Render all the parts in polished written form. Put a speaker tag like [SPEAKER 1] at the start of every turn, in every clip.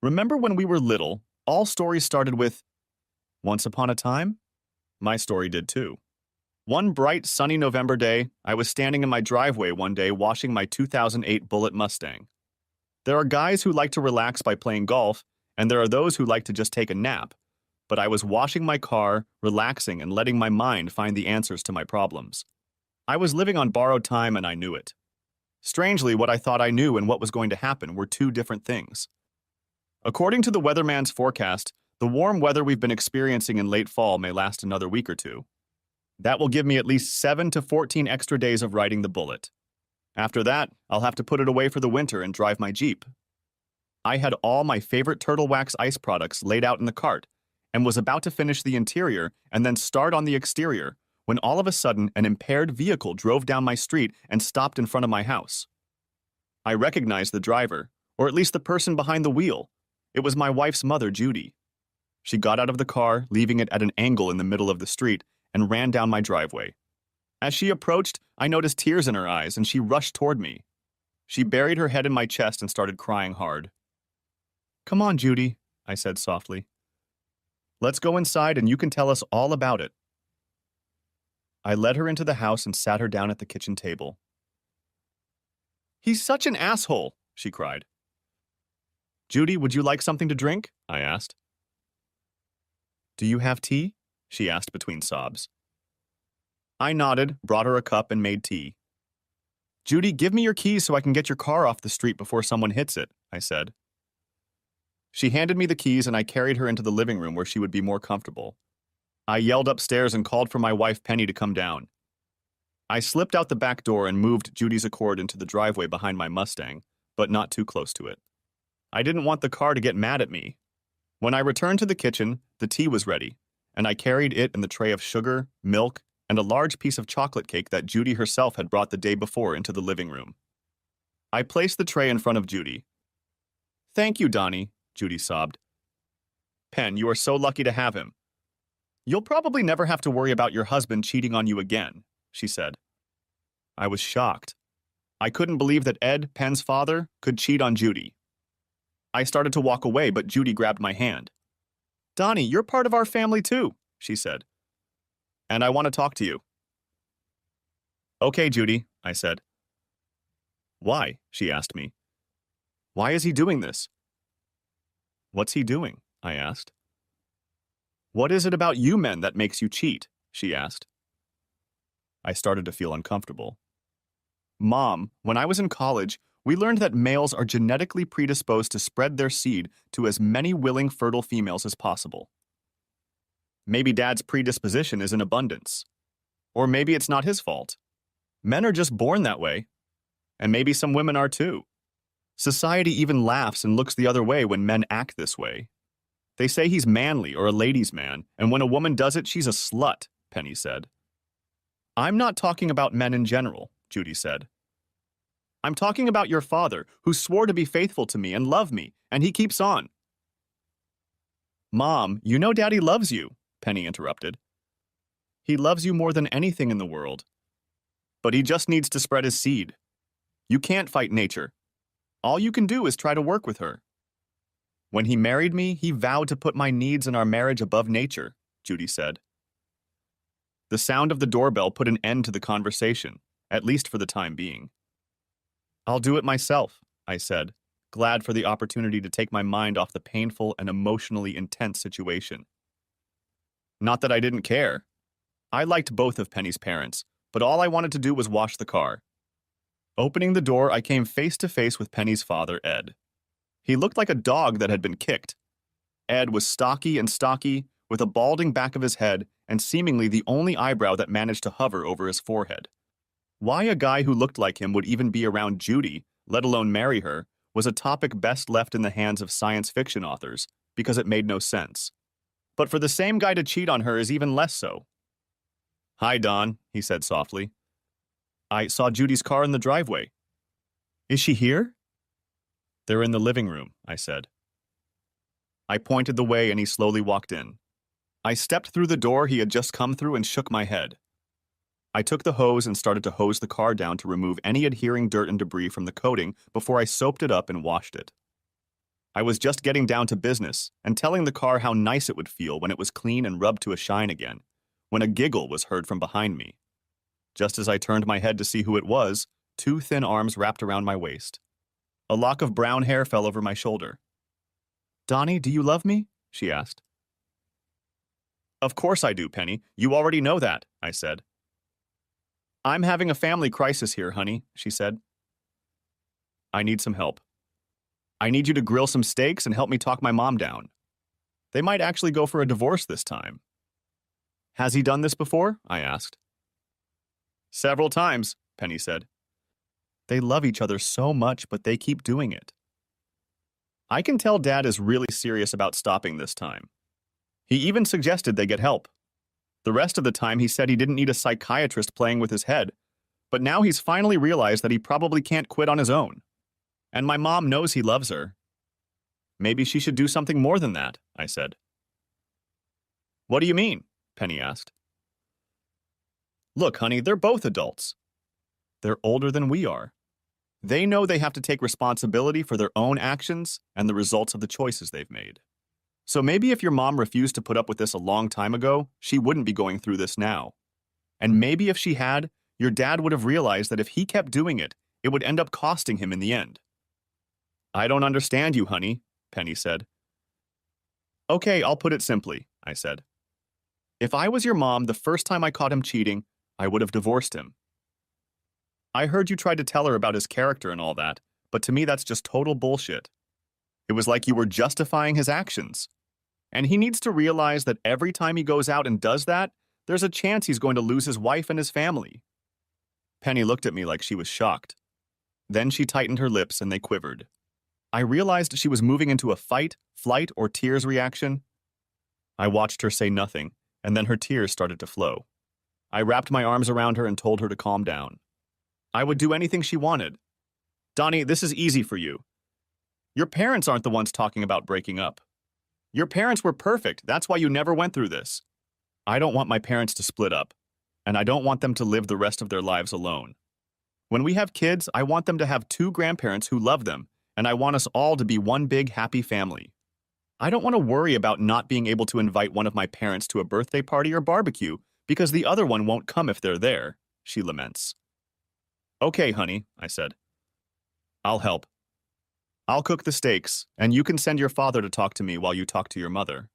[SPEAKER 1] Remember when we were little, all stories started with, "Once upon a time?" My story did too. One bright, sunny November day, I was standing in my driveway one day washing my 2008 Bullitt Mustang. There are guys who like to relax by playing golf, and there are those who like to just take a nap. But I was washing my car, relaxing, and letting my mind find the answers to my problems. I was living on borrowed time, and I knew it. Strangely, what I thought I knew and what was going to happen were two different things. According to the weatherman's forecast, the warm weather we've been experiencing in late fall may last another week or two. That will give me at least 7 to 14 extra days of riding the Bullitt. After that, I'll have to put it away for the winter and drive my Jeep. I had all my favorite Turtle Wax ice products laid out in the cart and was about to finish the interior and then start on the exterior when all of a sudden an impaired vehicle drove down my street and stopped in front of my house. I recognized the driver, or at least the person behind the wheel. It was my wife's mother, Judy. She got out of the car, leaving it at an angle in the middle of the street, and ran down my driveway. As she approached, I noticed tears in her eyes, and she rushed toward me. She buried her head in my chest and started crying hard. "Come on, Judy," I said softly. "Let's go inside and you can tell us all about it." I led her into the house and sat her down at the kitchen table. "He's such an asshole," she cried. "Judy, would you like something to drink?" I asked. "Do you have tea?" she asked between sobs. I nodded, brought her a cup, and made tea. "Judy, give me your keys so I can get your car off the street before someone hits it," I said. She handed me the keys and I carried her into the living room where she would be more comfortable. I yelled upstairs and called for my wife Penny to come down. I slipped out the back door and moved Judy's Accord into the driveway behind my Mustang, but not too close to it. I didn't want the car to get mad at me. When I returned to the kitchen, the tea was ready, and I carried it and the tray of sugar, milk, and a large piece of chocolate cake that Judy herself had brought the day before into the living room. I placed the tray in front of Judy. "Thank you, Donnie," Judy sobbed. "Pen, you are so lucky to have him. You'll probably never have to worry about your husband cheating on you again," she said. I was shocked. I couldn't believe that Ed, Pen's father, could cheat on Judy. I started to walk away, but Judy grabbed my hand. "Donnie, you're part of our family too," she said. "And I want to talk to you." "Okay, Judy," I said. "Why?" she asked me. "Why is he doing this?" "What's he doing?" I asked. "What is it about you men that makes you cheat?" she asked. I started to feel uncomfortable. "Mom, when I was in college, we learned that males are genetically predisposed to spread their seed to as many willing, fertile females as possible. Maybe Dad's predisposition is in abundance. Or maybe it's not his fault. Men are just born that way. And maybe some women are too. Society even laughs and looks the other way when men act this way. They say he's manly or a ladies' man, and when a woman does it, she's a slut," Penny said. "I'm not talking about men in general," Judy said. "I'm talking about your father, who swore to be faithful to me and love me, and he keeps on." "Mom, you know Daddy loves you," Penny interrupted. "He loves you more than anything in the world. But he just needs to spread his seed. You can't fight nature. All you can do is try to work with her. When he married me, he vowed to put my needs and our marriage above nature," Judy said. The sound of the doorbell put an end to the conversation, at least for the time being. "I'll do it myself," I said, glad for the opportunity to take my mind off the painful and emotionally intense situation. Not that I didn't care. I liked both of Penny's parents, but all I wanted to do was wash the car. Opening the door, I came face to face with Penny's father, Ed. He looked like a dog that had been kicked. Ed was stocky, with a balding back of his head and seemingly the only eyebrow that managed to hover over his forehead. Why a guy who looked like him would even be around Judy, let alone marry her, was a topic best left in the hands of science fiction authors, because it made no sense. But for the same guy to cheat on her is even less so. "Hi, Don," he said softly. "I saw Judy's car in the driveway." "Is she here?" "They're in the living room," I said. I pointed the way and he slowly walked in. I stepped through the door he had just come through and shook my head. I took the hose and started to hose the car down to remove any adhering dirt and debris from the coating before I soaped it up and washed it. I was just getting down to business and telling the car how nice it would feel when it was clean and rubbed to a shine again, when a giggle was heard from behind me. Just as I turned my head to see who it was, two thin arms wrapped around my waist. A lock of brown hair fell over my shoulder. "Donnie, do you love me?" she asked. "Of course I do, Penny. You already know that," I said. "I'm having a family crisis here, honey," she said. "I need some help. I need you to grill some steaks and help me talk my mom down. They might actually go for a divorce this time." "Has he done this before?" I asked. "Several times," Penny said. "They love each other so much, but they keep doing it." I can tell Dad is really serious about stopping this time. He even suggested they get help. The rest of the time he said he didn't need a psychiatrist playing with his head, but now he's finally realized that he probably can't quit on his own. And my mom knows he loves her. Maybe she should do something more than that, I said. "What do you mean?" Penny asked. "Look, honey, they're both adults. They're older than we are. They know they have to take responsibility for their own actions and the results of the choices they've made. So maybe if your mom refused to put up with this a long time ago, she wouldn't be going through this now. And maybe if she had, your dad would have realized that if he kept doing it, it would end up costing him in the end." "I don't understand you, honey," Penny said. "Okay, I'll put it simply," I said. "If I was your mom, the first time I caught him cheating, I would have divorced him. I heard you tried to tell her about his character and all that, but to me that's just total bullshit. It was like you were justifying his actions. And he needs to realize that every time he goes out and does that, there's a chance he's going to lose his wife and his family." Penny looked at me like she was shocked. Then she tightened her lips and they quivered. I realized she was moving into a fight, flight, or tears reaction. I watched her say nothing, and then her tears started to flow. I wrapped my arms around her and told her to calm down. I would do anything she wanted. "Donnie, this is easy for you. Your parents aren't the ones talking about breaking up. Your parents were perfect, that's why you never went through this. I don't want my parents to split up, and I don't want them to live the rest of their lives alone. When we have kids, I want them to have two grandparents who love them, and I want us all to be one big happy family. I don't want to worry about not being able to invite one of my parents to a birthday party or barbecue because the other one won't come if they're there," she laments. "Okay, honey," I said. "I'll help. I'll cook the steaks, and you can send your father to talk to me while you talk to your mother.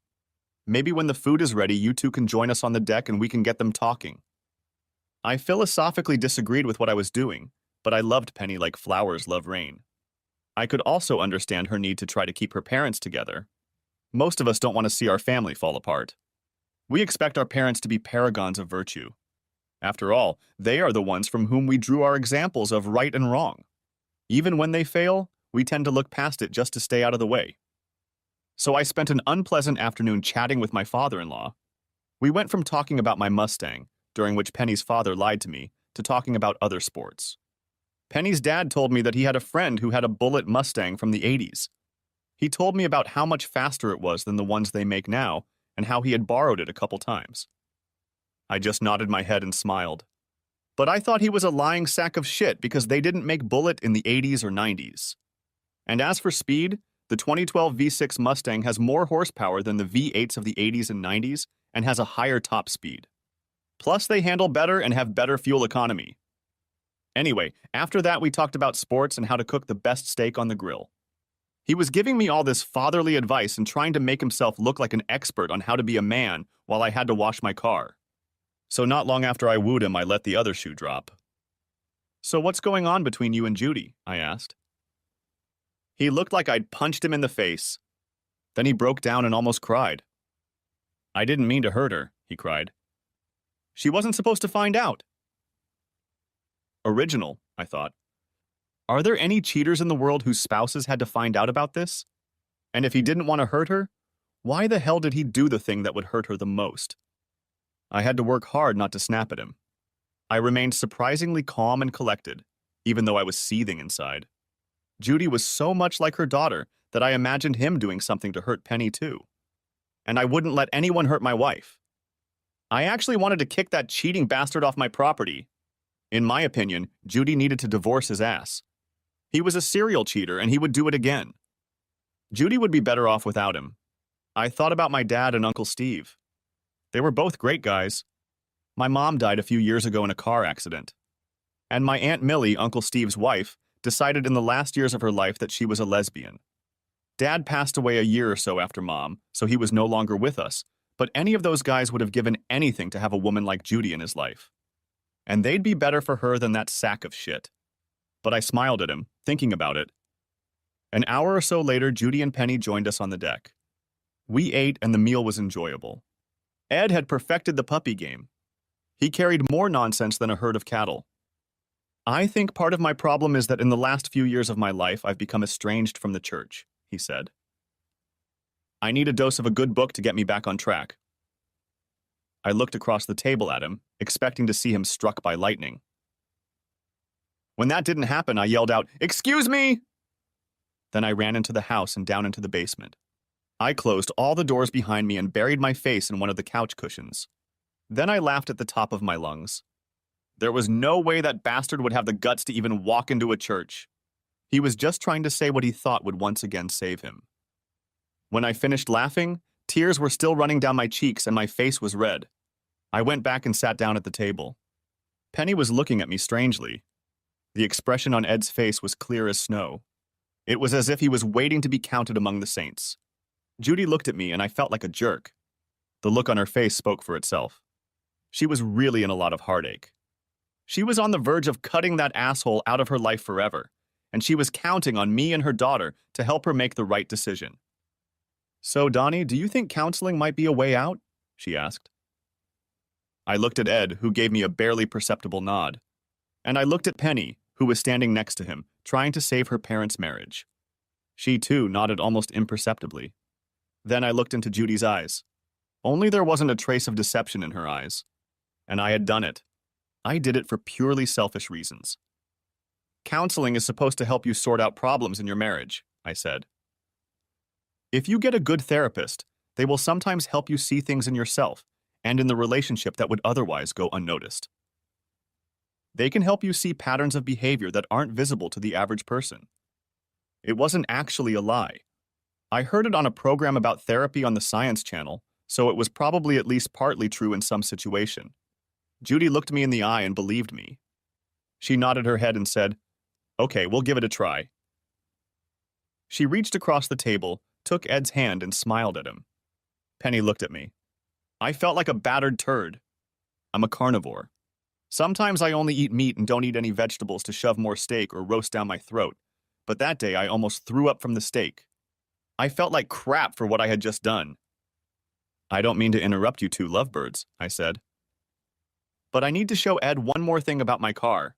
[SPEAKER 1] Maybe when the food is ready, you two can join us on the deck and we can get them talking." I philosophically disagreed with what I was doing, but I loved Penny like flowers love rain. I could also understand her need to try to keep her parents together. Most of us don't want to see our family fall apart. We expect our parents to be paragons of virtue. After all, they are the ones from whom we drew our examples of right and wrong. Even when they fail, we tend to look past it just to stay out of the way. So I spent an unpleasant afternoon chatting with my father-in-law. We went from talking about my Mustang, during which Penny's father lied to me, to talking about other sports. Penny's dad told me that he had a friend who had a Bullitt Mustang from the 80s. He told me about how much faster it was than the ones they make now, and how he had borrowed it a couple times. I just nodded my head and smiled. But I thought he was a lying sack of shit because they didn't make Bullitt in the 80s or 90s. And as for speed, the 2012 V6 Mustang has more horsepower than the V8s of the 80s and 90s and has a higher top speed. Plus, they handle better and have better fuel economy. Anyway, after that we talked about sports and how to cook the best steak on the grill. He was giving me all this fatherly advice and trying to make himself look like an expert on how to be a man while I had to wash my car. So not long after I wooed him, I let the other shoe drop. "So what's going on between you and Judy?" I asked. He looked like I'd punched him in the face. Then he broke down and almost cried. "I didn't mean to hurt her," he cried. "She wasn't supposed to find out." Original, I thought. Are there any cheaters in the world whose spouses had to find out about this? And if he didn't want to hurt her, why the hell did he do the thing that would hurt her the most? I had to work hard not to snap at him. I remained surprisingly calm and collected, even though I was seething inside. Judy was so much like her daughter that I imagined him doing something to hurt Penny too. And I wouldn't let anyone hurt my wife. I actually wanted to kick that cheating bastard off my property. In my opinion, Judy needed to divorce his ass. He was a serial cheater and he would do it again. Judy would be better off without him. I thought about my dad and Uncle Steve. They were both great guys. My mom died a few years ago in a car accident. And my Aunt Millie, Uncle Steve's wife, decided in the last years of her life that she was a lesbian. Dad passed away a year or so after Mom, so he was no longer with us, but any of those guys would have given anything to have a woman like Judy in his life. And they'd be better for her than that sack of shit. But I smiled at him, thinking about it. An hour or so later, Judy and Penny joined us on the deck. We ate, and the meal was enjoyable. Ed had perfected the puppy game. He carried more nonsense than a herd of cattle. I think part of my problem is that in the last few years of my life, I've become estranged from the church, he said. I need a dose of a good book to get me back on track. I looked across the table at him, expecting to see him struck by lightning. When that didn't happen, I yelled out, "Excuse me!" Then I ran into the house and down into the basement. I closed all the doors behind me and buried my face in one of the couch cushions. Then I laughed at the top of my lungs. There was no way that bastard would have the guts to even walk into a church. He was just trying to say what he thought would once again save him. When I finished laughing, tears were still running down my cheeks and my face was red. I went back and sat down at the table. Penny was looking at me strangely. The expression on Ed's face was clear as snow. It was as if he was waiting to be counted among the saints. Judy looked at me and I felt like a jerk. The look on her face spoke for itself. She was really in a lot of heartache. She was on the verge of cutting that asshole out of her life forever, and she was counting on me and her daughter to help her make the right decision. "So, Donnie, do you think counseling might be a way out?" she asked. I looked at Ed, who gave me a barely perceptible nod. And I looked at Penny, who was standing next to him, trying to save her parents' marriage. She, too, nodded almost imperceptibly. Then I looked into Judy's eyes. Only there wasn't a trace of deception in her eyes. And I had done it. I did it for purely selfish reasons. "Counseling is supposed to help you sort out problems in your marriage," I said. "If you get a good therapist, they will sometimes help you see things in yourself and in the relationship that would otherwise go unnoticed. They can help you see patterns of behavior that aren't visible to the average person." It wasn't actually a lie. I heard it on a program about therapy on the Science Channel, so it was probably at least partly true in some situation. Judy looked me in the eye and believed me. She nodded her head and said, "Okay, we'll give it a try." She reached across the table, took Ed's hand, and smiled at him. Penny looked at me. I felt like a battered turd. I'm a carnivore. Sometimes I only eat meat and don't eat any vegetables to shove more steak or roast down my throat, but that day I almost threw up from the steak. I felt like crap for what I had just done. "I don't mean to interrupt you two lovebirds," I said. "But I need to show Ed one more thing about my car."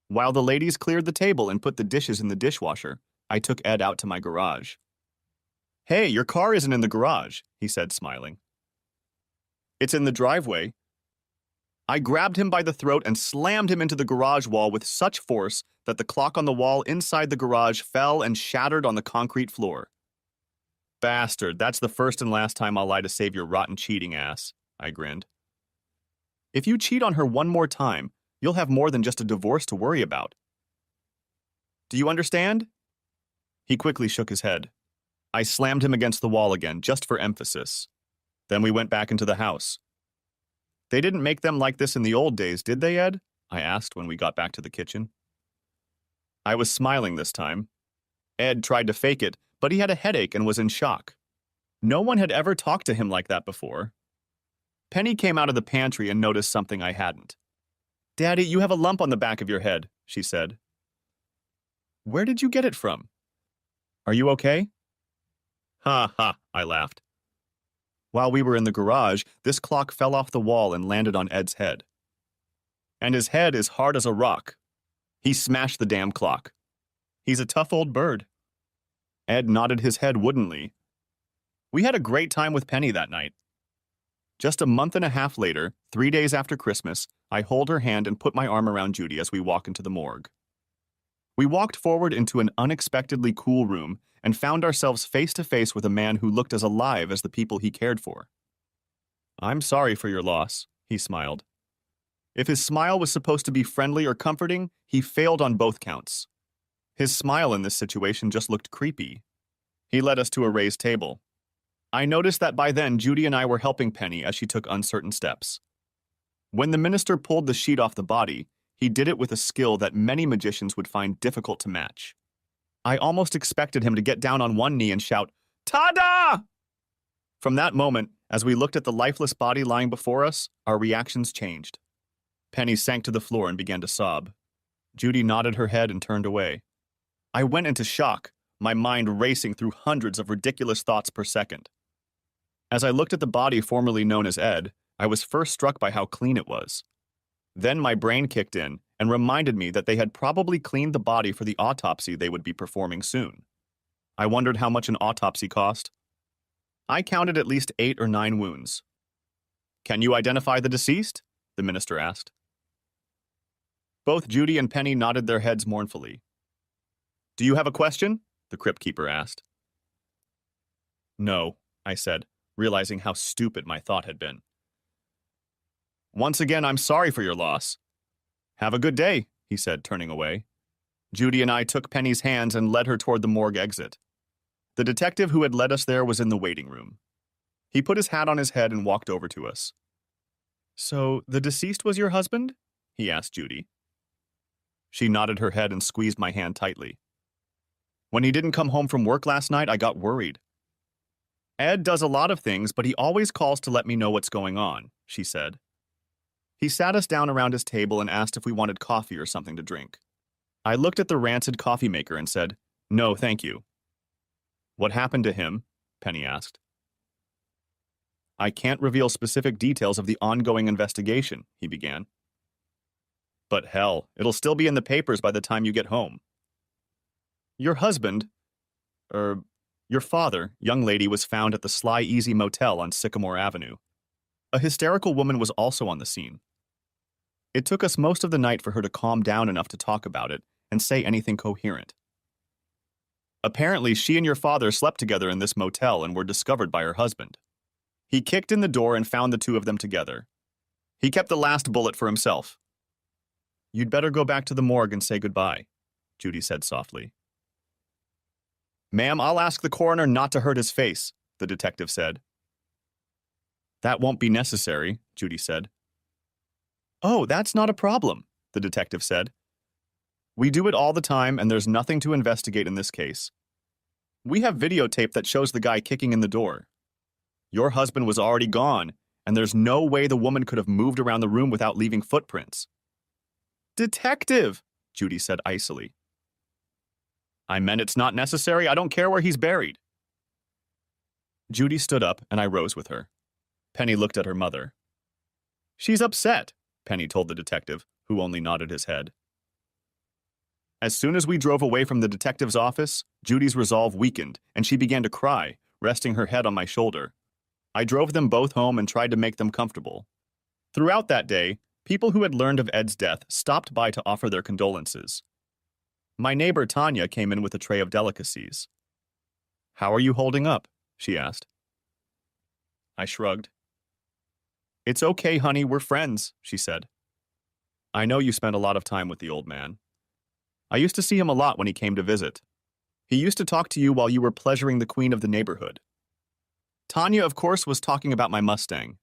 [SPEAKER 1] While the ladies cleared the table and put the dishes in the dishwasher, I took Ed out to my garage. "Hey, your car isn't in the garage," he said, smiling. "It's in the driveway." I grabbed him by the throat and slammed him into the garage wall with such force that the clock on the wall inside the garage fell and shattered on the concrete floor. "Bastard, that's the first and last time I'll lie to save your rotten cheating ass," I grinned. "If you cheat on her one more time, you'll have more than just a divorce to worry about. Do you understand?" He quickly shook his head. I slammed him against the wall again, just for emphasis. Then we went back into the house. "They didn't make them like this in the old days, did they, Ed?" I asked when we got back to the kitchen. I was smiling this time. Ed tried to fake it, but he had a headache and was in shock. No one had ever talked to him like that before. Penny came out of the pantry and noticed something I hadn't. "Daddy, you have a lump on the back of your head," she said. "Where did you get it from? Are you okay?" "Ha ha," I laughed. While we were in the garage, this clock fell off the wall and landed on Ed's head. And his head is hard as a rock. He smashed the damn clock. He's a tough old bird. Ed nodded his head woodenly. We had a great time with Penny that night. Just a month and a half later, 3 days after Christmas, I hold her hand and put my arm around Judy as we walk into the morgue. We walked forward into an unexpectedly cool room and found ourselves face to face with a man who looked as alive as the people he cared for. "I'm sorry for your loss," he smiled. If his smile was supposed to be friendly or comforting, he failed on both counts. His smile in this situation just looked creepy. He led us to a raised table. I noticed that by then Judy and I were helping Penny as she took uncertain steps. When the minister pulled the sheet off the body, he did it with a skill that many magicians would find difficult to match. I almost expected him to get down on one knee and shout, "Ta-da!" From that moment, as we looked at the lifeless body lying before us, our reactions changed. Penny sank to the floor and began to sob. Judy nodded her head and turned away. I went into shock, my mind racing through hundreds of ridiculous thoughts per second. As I looked at the body formerly known as Ed, I was first struck by how clean it was. Then my brain kicked in and reminded me that they had probably cleaned the body for the autopsy they would be performing soon. I wondered how much an autopsy cost. I counted at least 8 or 9 wounds. "Can you identify the deceased?" the minister asked. Both Judy and Penny nodded their heads mournfully. "Do you have a question?" the crypt keeper asked. "No," I said, realizing how stupid my thought had been. "Once again, I'm sorry for your loss." "Have a good day," he said, turning away. Judy and I took Penny's hands and led her toward the morgue exit. The detective who had led us there was in the waiting room. He put his hat on his head and walked over to us. "So, the deceased was your husband?" he asked Judy. She nodded her head and squeezed my hand tightly. "When he didn't come home from work last night, I got worried. Ed does a lot of things, but he always calls to let me know what's going on," she said. He sat us down around his table and asked if we wanted coffee or something to drink. I looked at the rancid coffee maker and said, "No, thank you." "What happened to him?" Penny asked. "I can't reveal specific details of the ongoing investigation," he began. "But hell, it'll still be in the papers by the time you get home." "Your husband, your father, young lady, was found at the Sly Easy Motel on Sycamore Avenue. A hysterical woman was also on the scene. It took us most of the night for her to calm down enough to talk about it and say anything coherent. Apparently, she and your father slept together in this motel and were discovered by her husband. He kicked in the door and found the two of them together. He kept the last bullet for himself." "You'd better go back to the morgue and say goodbye," Judy said softly. "Ma'am, I'll ask the coroner not to hurt his face," the detective said. "That won't be necessary," Judy said. "Oh, that's not a problem," the detective said. "We do it all the time, and there's nothing to investigate in this case. We have videotape that shows the guy kicking in the door. Your husband was already gone, and there's no way the woman could have moved around the room without leaving footprints." "Detective," Judy said icily. "I meant it's not necessary. I don't care where he's buried." Judy stood up, and I rose with her. Penny looked at her mother. "She's upset," Penny told the detective, who only nodded his head. As soon as we drove away from the detective's office, Judy's resolve weakened, and she began to cry, resting her head on my shoulder. I drove them both home and tried to make them comfortable. Throughout that day, people who had learned of Ed's death stopped by to offer their condolences. My neighbor Tanya came in with a tray of delicacies. "How are you holding up?" she asked. I shrugged. "It's okay, honey, we're friends," she said. "I know you spent a lot of time with the old man. I used to see him a lot when he came to visit. He used to talk to you while you were pleasuring the queen of the neighborhood." Tanya, of course, was talking about my Mustang.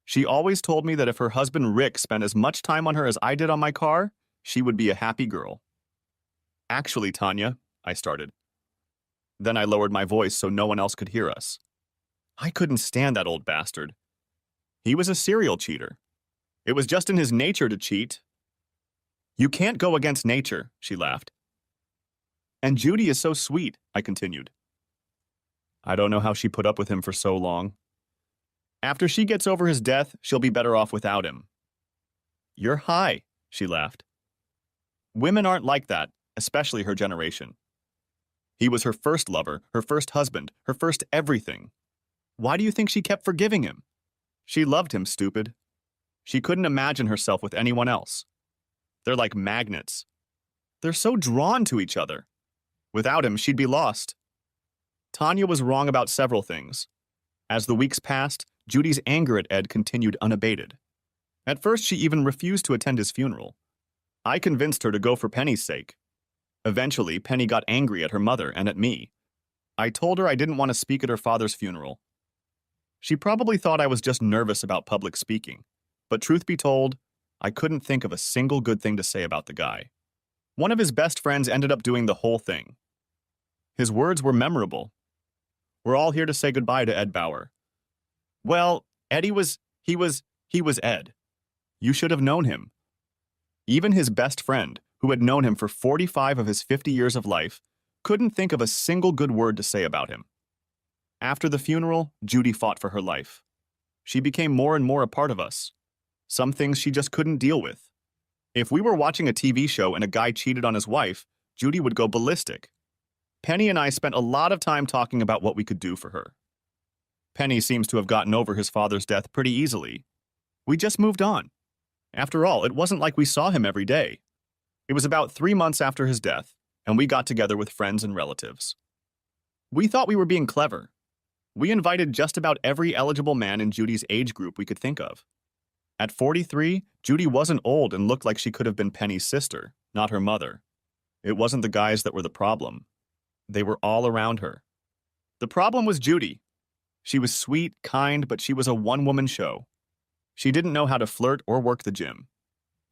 [SPEAKER 1] She always told me that if her husband Rick spent as much time on her as I did on my car, she would be a happy girl. "Actually, Tanya," I started. Then I lowered my voice so no one else could hear us. I couldn't stand that old bastard. He was a serial cheater. It was just in his nature to cheat. "You can't go against nature," she laughed. "And Judy is so sweet," I continued. "I don't know how she put up with him for so long. After she gets over his death, she'll be better off without him." "You're high," she laughed. "Women aren't like that, especially her generation. He was her first lover, her first husband, her first everything. Why do you think she kept forgiving him? She loved him, stupid. She couldn't imagine herself with anyone else. They're like magnets. They're so drawn to each other. Without him, she'd be lost." Tanya was wrong about several things. As the weeks passed, Judy's anger at Ed continued unabated. At first, she even refused to attend his funeral. I convinced her to go for Penny's sake. Eventually, Penny got angry at her mother and at me. I told her I didn't want to speak at her father's funeral. She probably thought I was just nervous about public speaking, but truth be told, I couldn't think of a single good thing to say about the guy. One of his best friends ended up doing the whole thing. His words were memorable. "We're all here to say goodbye to Ed Bauer." Well, he was Ed. You should have known him. Even his best friend, who had known him for 45 of his 50 years of life, couldn't think of a single good word to say about him. After the funeral, Judy fought for her life. She became more and more a part of us. Some things she just couldn't deal with. If we were watching a TV show and a guy cheated on his wife, Judy would go ballistic. Penny and I spent a lot of time talking about what we could do for her. Penny seems to have gotten over his father's death pretty easily. We just moved on. After all, it wasn't like we saw him every day. It was about 3 months after his death, and we got together with friends and relatives. We thought we were being clever. We invited just about every eligible man in Judy's age group we could think of. At 43, Judy wasn't old and looked like she could have been Penny's sister, not her mother. It wasn't the guys that were the problem. They were all around her. The problem was Judy. She was sweet, kind, but she was a one-woman show. She didn't know how to flirt or work the gym.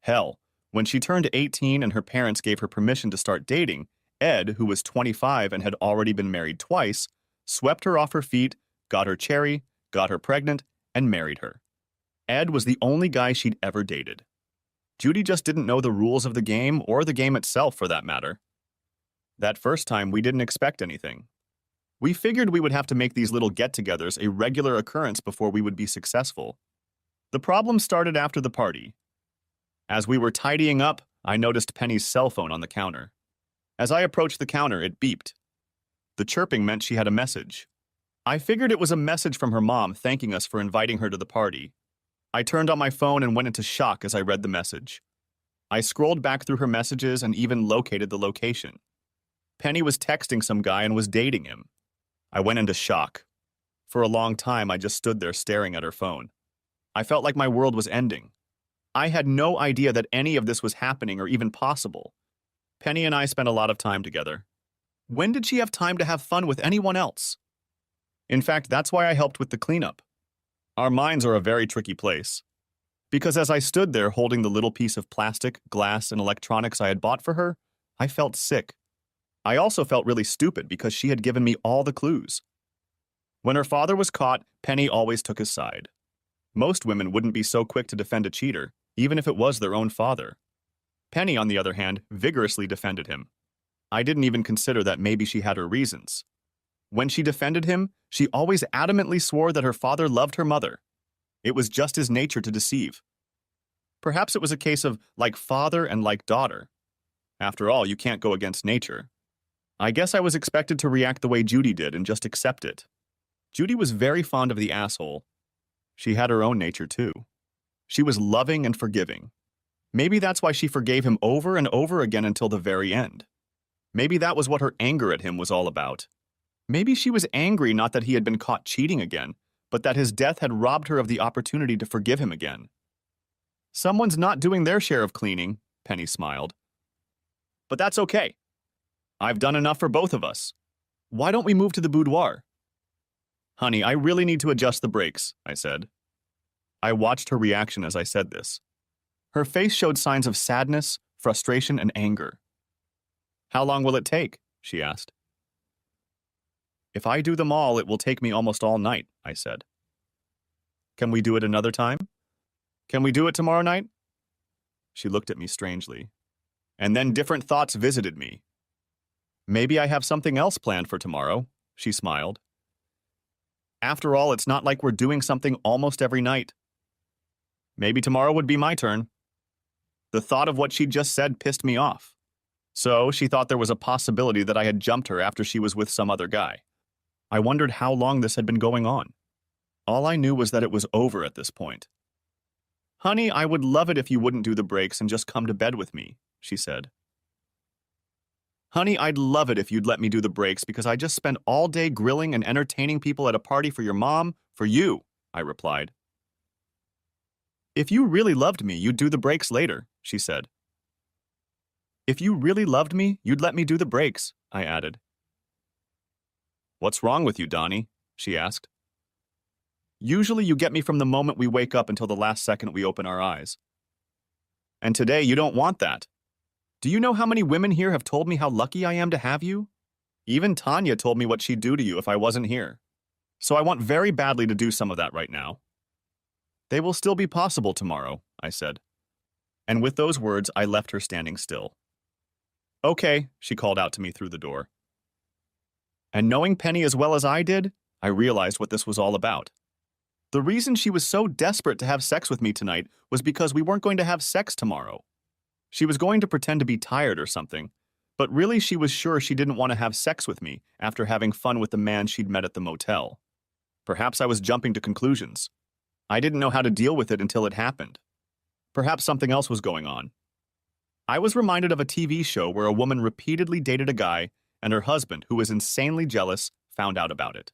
[SPEAKER 1] Hell, when she turned 18 and her parents gave her permission to start dating, Ed, who was 25 and had already been married twice, swept her off her feet, got her cherry, got her pregnant, and married her. Ed was the only guy she'd ever dated. Judy just didn't know the rules of the game or the game itself, for that matter. That first time, we didn't expect anything. We figured we would have to make these little get-togethers a regular occurrence before we would be successful. The problem started after the party. As we were tidying up, I noticed Penny's cell phone on the counter. As I approached the counter, it beeped. The chirping meant she had a message. I figured it was a message from her mom thanking us for inviting her to the party. I turned on my phone and went into shock as I read the message. I scrolled back through her messages and even located the location. Penny was texting some guy and was dating him. I went into shock. For a long time, I just stood there staring at her phone. I felt like my world was ending. I had no idea that any of this was happening or even possible. Penny and I spent a lot of time together. When did she have time to have fun with anyone else? In fact, that's why I helped with the cleanup. Our minds are a very tricky place. Because as I stood there holding the little piece of plastic, glass, and electronics I had bought for her, I felt sick. I also felt really stupid because she had given me all the clues. When her father was caught, Penny always took his side. Most women wouldn't be so quick to defend a cheater, even if it was their own father. Penny, on the other hand, vigorously defended him. I didn't even consider that maybe she had her reasons. When she defended him, she always adamantly swore that her father loved her mother. It was just his nature to deceive. Perhaps it was a case of like father and like daughter. After all, you can't go against nature. I guess I was expected to react the way Judy did and just accept it. Judy was very fond of the asshole. She had her own nature too. She was loving and forgiving. Maybe that's why she forgave him over and over again until the very end. Maybe that was what her anger at him was all about. Maybe she was angry not that he had been caught cheating again, but that his death had robbed her of the opportunity to forgive him again. Someone's not doing their share of cleaning, Penny smiled. But that's okay. I've done enough for both of us. Why don't we move to the boudoir? Honey, I really need to adjust the brakes, I said. I watched her reaction as I said this. Her face showed signs of sadness, frustration, and anger. How long will it take? She asked. If I do them all, it will take me almost all night, I said. Can we do it another time? Can we do it tomorrow night? She looked at me strangely. And then different thoughts visited me. Maybe I have something else planned for tomorrow, she smiled. After all, it's not like we're doing something almost every night. Maybe tomorrow would be my turn. The thought of what she'd just said pissed me off. So she thought there was a possibility that I had jumped her after she was with some other guy. I wondered how long this had been going on. All I knew was that it was over at this point. Honey, I would love it if you wouldn't do the breaks and just come to bed with me, she said. Honey, I'd love it if you'd let me do the breaks because I just spent all day grilling and entertaining people at a party for your mom, for you, I replied. If you really loved me, you'd do the breaks later, she said. If you really loved me, you'd let me do the brakes, I added. What's wrong with you, Donnie? She asked. Usually you get me from the moment we wake up until the last second we open our eyes. And today you don't want that. Do you know how many women here have told me how lucky I am to have you? Even Tanya told me what she'd do to you if I wasn't here. So I want very badly to do some of that right now. They will still be possible tomorrow, I said. And with those words, I left her standing still. Okay, she called out to me through the door. And knowing Penny as well as I did, I realized what this was all about. The reason she was so desperate to have sex with me tonight was because we weren't going to have sex tomorrow. She was going to pretend to be tired or something, but really she was sure she didn't want to have sex with me after having fun with the man she'd met at the motel. Perhaps I was jumping to conclusions. I didn't know how to deal with it until it happened. Perhaps something else was going on. I was reminded of a TV show where a woman repeatedly dated a guy and her husband, who was insanely jealous, found out about it.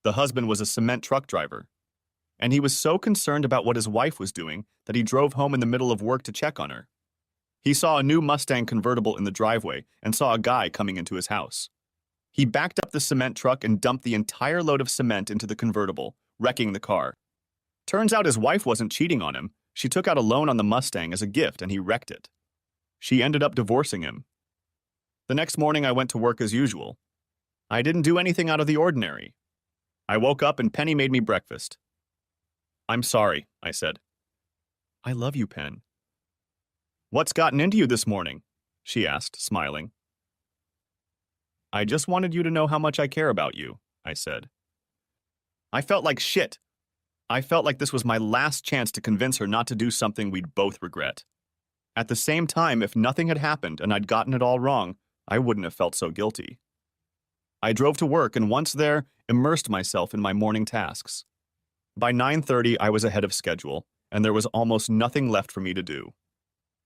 [SPEAKER 1] The husband was a cement truck driver, and he was so concerned about what his wife was doing that he drove home in the middle of work to check on her. He saw a new Mustang convertible in the driveway and saw a guy coming into his house. He backed up the cement truck and dumped the entire load of cement into the convertible, wrecking the car. Turns out his wife wasn't cheating on him. She took out a loan on the Mustang as a gift and he wrecked it. She ended up divorcing him. The next morning I went to work as usual. I didn't do anything out of the ordinary. I woke up and Penny made me breakfast. I'm sorry, I said. I love you, Pen. What's gotten into you this morning? She asked, smiling. I just wanted you to know how much I care about you, I said. I felt like shit. I felt like this was my last chance to convince her not to do something we'd both regret. At the same time, if nothing had happened and I'd gotten it all wrong, I wouldn't have felt so guilty. I drove to work and once there, immersed myself in my morning tasks. By 9:30, I was ahead of schedule, and there was almost nothing left for me to do.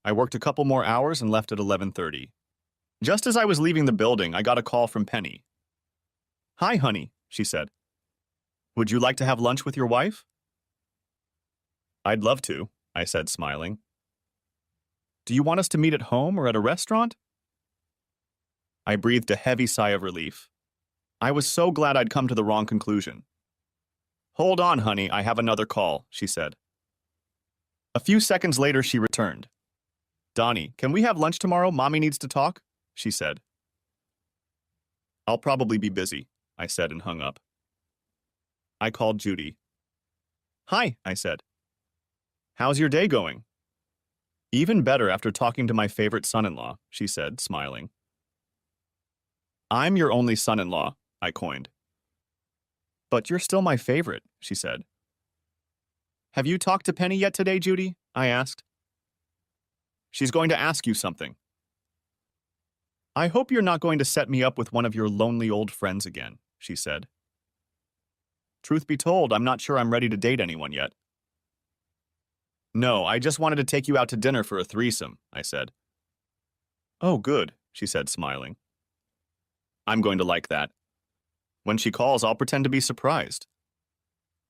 [SPEAKER 1] I worked a couple more hours and left at 11:30. Just as I was leaving the building, I got a call from Penny. Hi, honey, she said. Would you like to have lunch with your wife? I'd love to, I said, smiling. Do you want us to meet at home or at a restaurant? I breathed a heavy sigh of relief. I was so glad I'd come to the wrong conclusion. Hold on, honey, I have another call, she said. A few seconds later, she returned. Donnie, can we have lunch tomorrow? Mommy needs to talk, she said. I'll probably be busy, I said and hung up. I called Judy. Hi, I said. How's your day going? Even better after talking to my favorite son-in-law, she said, smiling. I'm your only son-in-law, I coined. But you're still my favorite, she said. Have you talked to Penny yet today, Judy? I asked. She's going to ask you something. I hope you're not going to set me up with one of your lonely old friends again, she said. Truth be told, I'm not sure I'm ready to date anyone yet. No, I just wanted to take you out to dinner for a threesome, I said. Oh, good, she said, smiling. I'm going to like that. When she calls, I'll pretend to be surprised.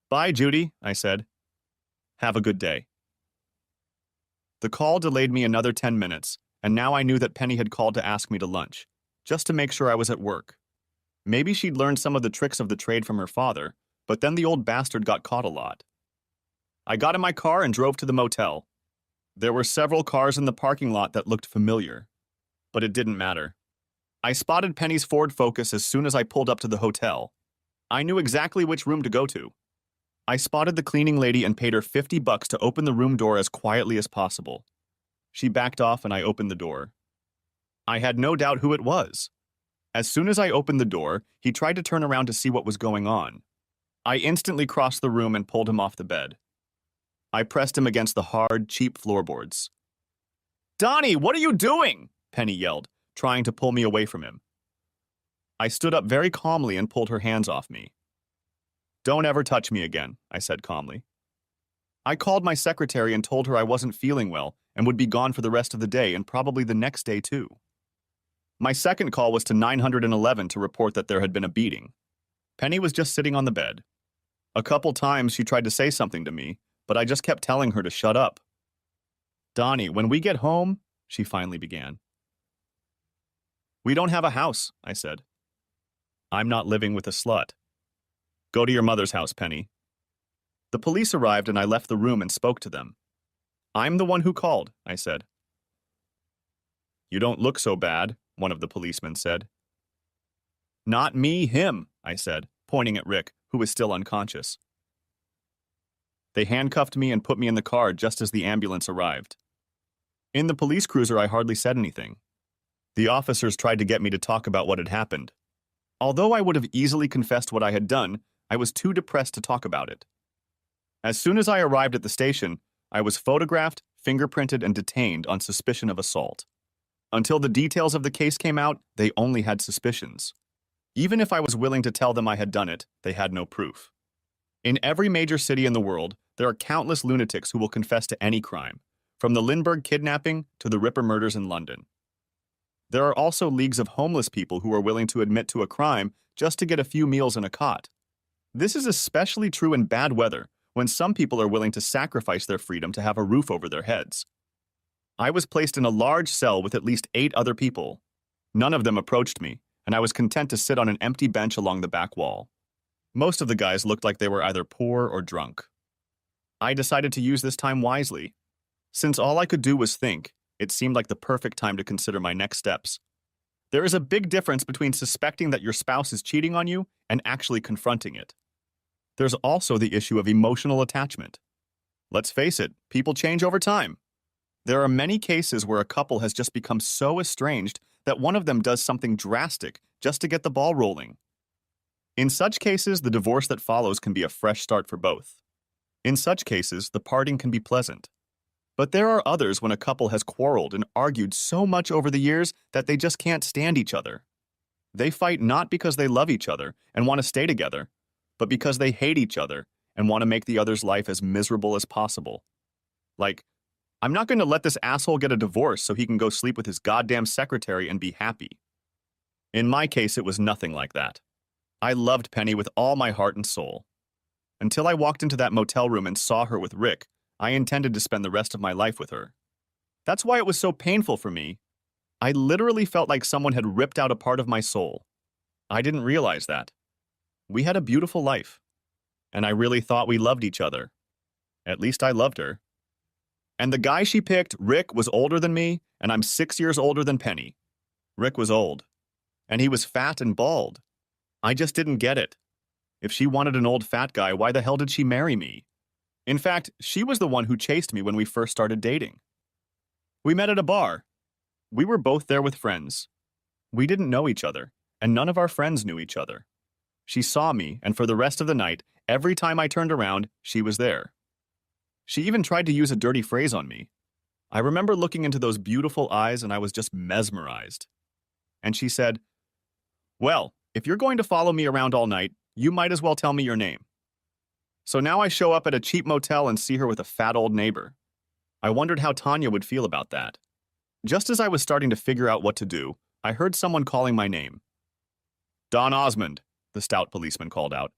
[SPEAKER 1] Bye, Judy, I said. Have a good day. The call delayed me another 10 minutes, and now I knew that Penny had called to ask me to lunch, just to make sure I was at work. Maybe she'd learned some of the tricks of the trade from her father, but then the old bastard got caught a lot. I got in my car and drove to the motel. There were several cars in the parking lot that looked familiar, but it didn't matter. I spotted Penny's Ford Focus as soon as I pulled up to the hotel. I knew exactly which room to go to. I spotted the cleaning lady and paid her $50 to open the room door as quietly as possible. She backed off and I opened the door. I had no doubt who it was. As soon as I opened the door, he tried to turn around to see what was going on. I instantly crossed the room and pulled him off the bed. I pressed him against the hard, cheap floorboards. Donnie, what are you doing? Penny yelled, trying to pull me away from him. I stood up very calmly and pulled her hands off me. Don't ever touch me again, I said calmly. I called my secretary and told her I wasn't feeling well and would be gone for the rest of the day and probably the next day too. My second call was to 911 to report that there had been a beating. Penny was just sitting on the bed. A couple times she tried to say something to me, but I just kept telling her to shut up. Donnie, when we get home, she finally began. We don't have a house, I said. I'm not living with a slut. Go to your mother's house, Penny. The police arrived and I left the room and spoke to them. I'm the one who called, I said. You don't look so bad, one of the policemen said. Not me, him, I said, pointing at Rick, who was still unconscious. They handcuffed me and put me in the car just as the ambulance arrived. In the police cruiser, I hardly said anything. The officers tried to get me to talk about what had happened. Although I would have easily confessed what I had done, I was too depressed to talk about it. As soon as I arrived at the station, I was photographed, fingerprinted, and detained on suspicion of assault. Until the details of the case came out, they only had suspicions. Even if I was willing to tell them I had done it, they had no proof. In every major city in the world, there are countless lunatics who will confess to any crime, from the Lindbergh kidnapping to the Ripper murders in London. There are also leagues of homeless people who are willing to admit to a crime just to get a few meals in a cot. This is especially true in bad weather, when some people are willing to sacrifice their freedom to have a roof over their heads. I was placed in a large cell with at least 8 other people. None of them approached me, and I was content to sit on an empty bench along the back wall. Most of the guys looked like they were either poor or drunk. I decided to use this time wisely. Since all I could do was think, it seemed like the perfect time to consider my next steps. There is a big difference between suspecting that your spouse is cheating on you and actually confronting it. There's also the issue of emotional attachment. Let's face it, people change over time. There are many cases where a couple has just become so estranged that one of them does something drastic just to get the ball rolling. In such cases, the divorce that follows can be a fresh start for both. In such cases, the parting can be pleasant. But there are others when a couple has quarreled and argued so much over the years that they just can't stand each other. They fight not because they love each other and want to stay together, but because they hate each other and want to make the other's life as miserable as possible. Like, I'm not going to let this asshole get a divorce so he can go sleep with his goddamn secretary and be happy. In my case, it was nothing like that. I loved Penny with all my heart and soul. Until I walked into that motel room and saw her with Rick, I intended to spend the rest of my life with her. That's why it was so painful for me. I literally felt like someone had ripped out a part of my soul. I didn't realize that. We had a beautiful life, and I really thought we loved each other. At least I loved her. And the guy she picked, Rick, was older than me, and I'm 6 years older than Penny. Rick was old, and he was fat and bald. I just didn't get it. If she wanted an old fat guy, why the hell did she marry me? In fact, she was the one who chased me when we first started dating. We met at a bar. We were both there with friends. We didn't know each other, and none of our friends knew each other. She saw me, and for the rest of the night, every time I turned around, she was there. She even tried to use a dirty phrase on me. I remember looking into those beautiful eyes, and I was just mesmerized. And she said, "Well, if you're going to follow me around all night, you might as well tell me your name." So now I show up at a cheap motel and see her with a fat old neighbor. I wondered how Tanya would feel about that. Just as I was starting to figure out what to do, I heard someone calling my name. "Don Osmond," the stout policeman called out.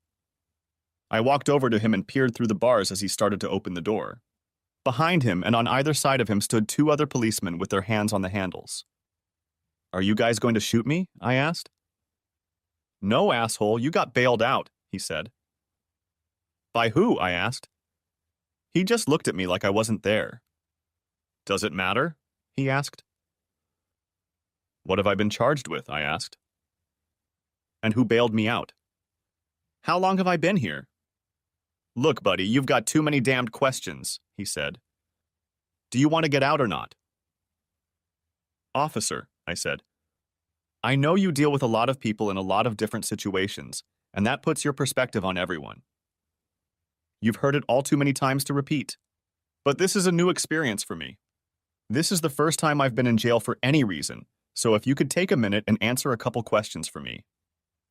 [SPEAKER 1] I walked over to him and peered through the bars as he started to open the door. Behind him and on either side of him stood 2 other policemen with their hands on the handles. "Are you guys going to shoot me?" I asked. "No, asshole, you got bailed out," he said. "By who?" I asked. He just looked at me like I wasn't there. "Does it matter?" he asked. "What have I been charged with?" I asked. "And who bailed me out?" "How long have I been here?" "Look, buddy, you've got too many damned questions," he said. "Do you want to get out or not?" "Officer," I said, "I know you deal with a lot of people in a lot of different situations, and that puts your perspective on everyone. You've heard it all too many times to repeat. But this is a new experience for me. This is the first time I've been in jail for any reason, so if you could take a minute and answer a couple questions for me.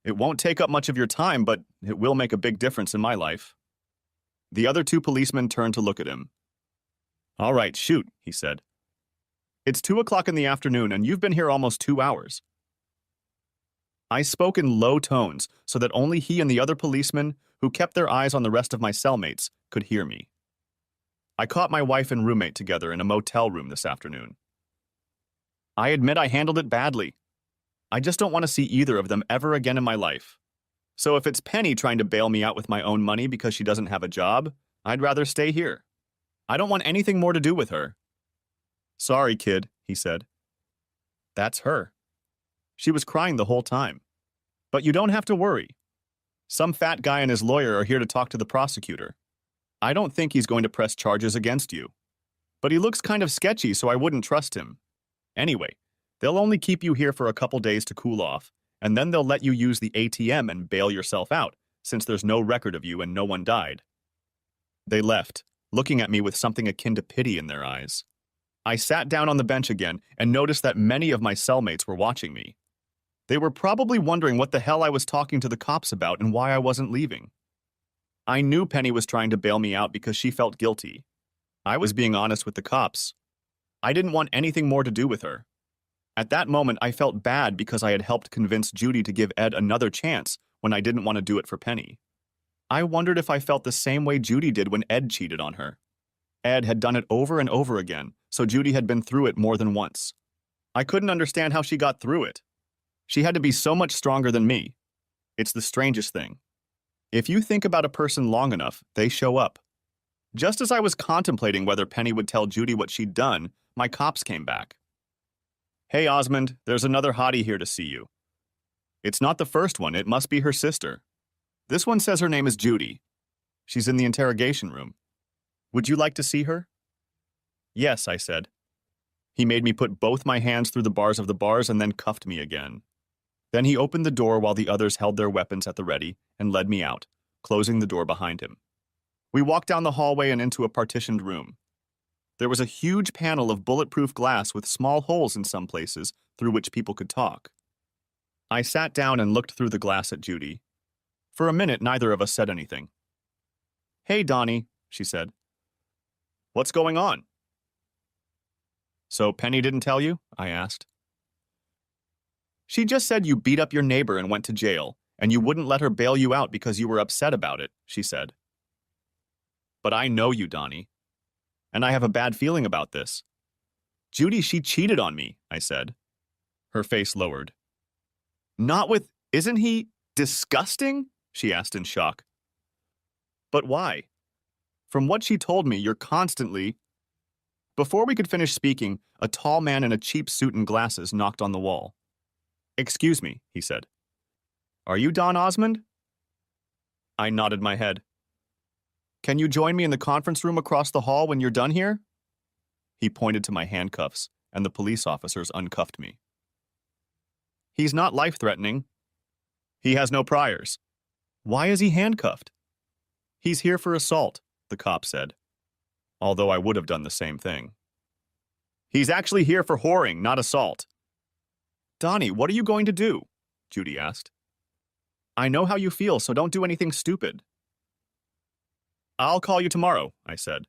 [SPEAKER 1] It won't take up much of your time, but it will make a big difference in my life." The other 2 policemen turned to look at him. "All right, shoot," he said. "It's 2 o'clock in the afternoon, and you've been here almost 2 hours. I spoke in low tones so that only he and the other policemen, who kept their eyes on the rest of my cellmates, could hear me. I caught my wife and roommate together in a motel room this afternoon. I admit I handled it badly. I just don't want to see either of them ever again in my life. So if it's Penny trying to bail me out with my own money because she doesn't have a job, I'd rather stay here. I don't want anything more to do with her. Sorry, kid, he said. That's her. She was crying the whole time. But you don't have to worry. Some fat guy and his lawyer are here to talk to the prosecutor. I don't think he's going to press charges against you. But he looks kind of sketchy, so I wouldn't trust him. Anyway, they'll only keep you here for a couple days to cool off, and then they'll let you use the ATM and bail yourself out, since there's no record of you and no one died. They left, looking at me with something akin to pity in their eyes. I sat down on the bench again and noticed that many of my cellmates were watching me. They were probably wondering what the hell I was talking to the cops about and why I wasn't leaving. I knew Penny was trying to bail me out because she felt guilty. I was being honest with the cops. I didn't want anything more to do with her. At that moment, I felt bad because I had helped convince Judy to give Ed another chance when I didn't want to do it for Penny. I wondered if I felt the same way Judy did when Ed cheated on her. Ed had done it over and over again, so Judy had been through it more than once. I couldn't understand how she got through it. She had to be so much stronger than me. It's the strangest thing. If you think about a person long enough, they show up. Just as I was contemplating whether Penny would tell Judy what she'd done, my cops came back. Hey, Osmond, there's another hottie here to see you. It's not the first one, it must be her sister. This one says her name is Judy. She's in the interrogation room. Would you like to see her? Yes, I said. He made me put both my hands through the bars of the bars and then cuffed me again. Then he opened the door while the others held their weapons at the ready and led me out, closing the door behind him. We walked down the hallway and into a partitioned room. There was a huge panel of bulletproof glass with small holes in some places through which people could talk. I sat down and looked through the glass at Judy. For a minute, neither of us said anything. Hey, Donnie, she said. What's going on? So Penny didn't tell you? I asked. She just said you beat up your neighbor and went to jail, and you wouldn't let her bail you out because you were upset about it, she said. But I know you, Donnie. And I have a bad feeling about this. Judy, she cheated on me, I said. Her face lowered. Not with, isn't he disgusting? She asked in shock. But why? From what she told me, you're constantly... Before we could finish speaking, a tall man in a cheap suit and glasses knocked on the wall. Excuse me, he said. Are you Don Osmond? I nodded my head. Can you join me in the conference room across the hall when you're done here? He pointed to my handcuffs, and the police officers uncuffed me. He's not life-threatening. He has no priors. Why is he handcuffed? He's here for assault, the cop said, although I would have done the same thing. He's actually here for whoring, not assault. Donnie, what are you going to do? Judy asked. I know how you feel, so don't do anything stupid. I'll call you tomorrow, I said.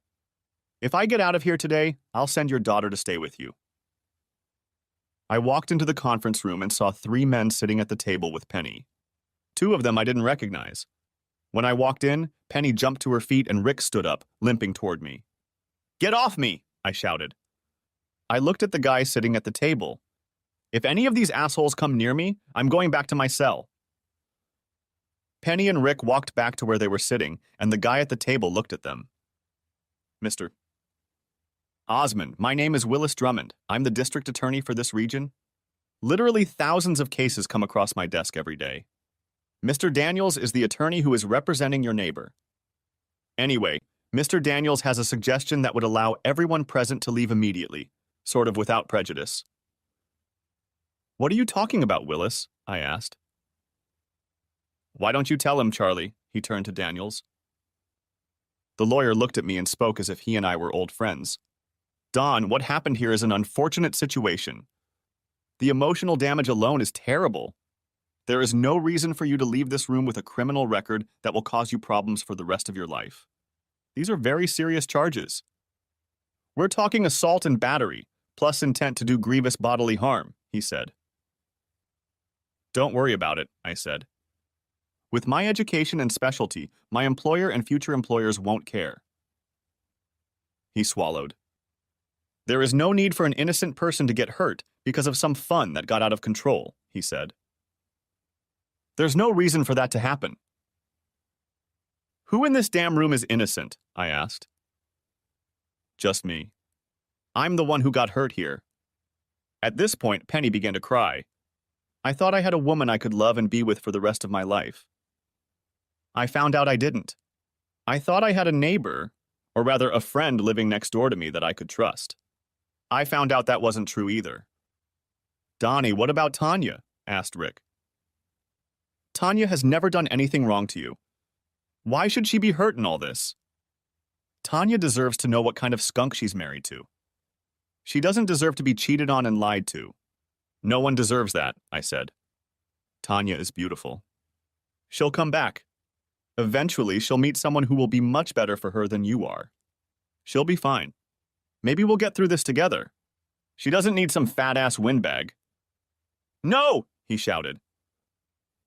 [SPEAKER 1] If I get out of here today, I'll send your daughter to stay with you. I walked into the conference room and saw 3 men sitting at the table with Penny. 2 of them I didn't recognize. When I walked in, Penny jumped to her feet and Rick stood up, limping toward me. Get off me, I shouted. I looked at the guy sitting at the table. If any of these assholes come near me, I'm going back to my cell. Penny and Rick walked back to where they were sitting, and the guy at the table looked at them. Mr. Osmond, my name is Willis Drummond. I'm the district attorney for this region. Literally thousands of cases come across my desk every day. Mr. Daniels is the attorney who is representing your neighbor. Anyway, Mr. Daniels has a suggestion that would allow everyone present to leave immediately, sort of without prejudice. What are you talking about, Willis? I asked. Why don't you tell him, Charlie? He turned to Daniels. The lawyer looked at me and spoke as if he and I were old friends. Don, what happened here is an unfortunate situation. The emotional damage alone is terrible. There is no reason for you to leave this room with a criminal record that will cause you problems for the rest of your life. These are very serious charges. We're talking assault and battery, plus intent to do grievous bodily harm, he said. Don't worry about it, I said. With my education and specialty, my employer and future employers won't care. He swallowed. There is no need for an innocent person to get hurt because of some fun that got out of control, he said. There's no reason for that to happen. Who in this damn room is innocent? I asked. Just me. I'm the one who got hurt here. At this point, Penny began to cry. I thought I had a woman I could love and be with for the rest of my life. I found out I didn't. I thought I had a neighbor, or rather a friend living next door to me that I could trust. I found out that wasn't true either. Donnie, what about Tanya? Asked Rick. Tanya has never done anything wrong to you. Why should she be hurt in all this? Tanya deserves to know what kind of skunk she's married to. She doesn't deserve to be cheated on and lied to. No one deserves that, I said. Tanya is beautiful. She'll come back. Eventually, she'll meet someone who will be much better for her than you are. She'll be fine. Maybe we'll get through this together. She doesn't need some fat-ass windbag. No, he shouted.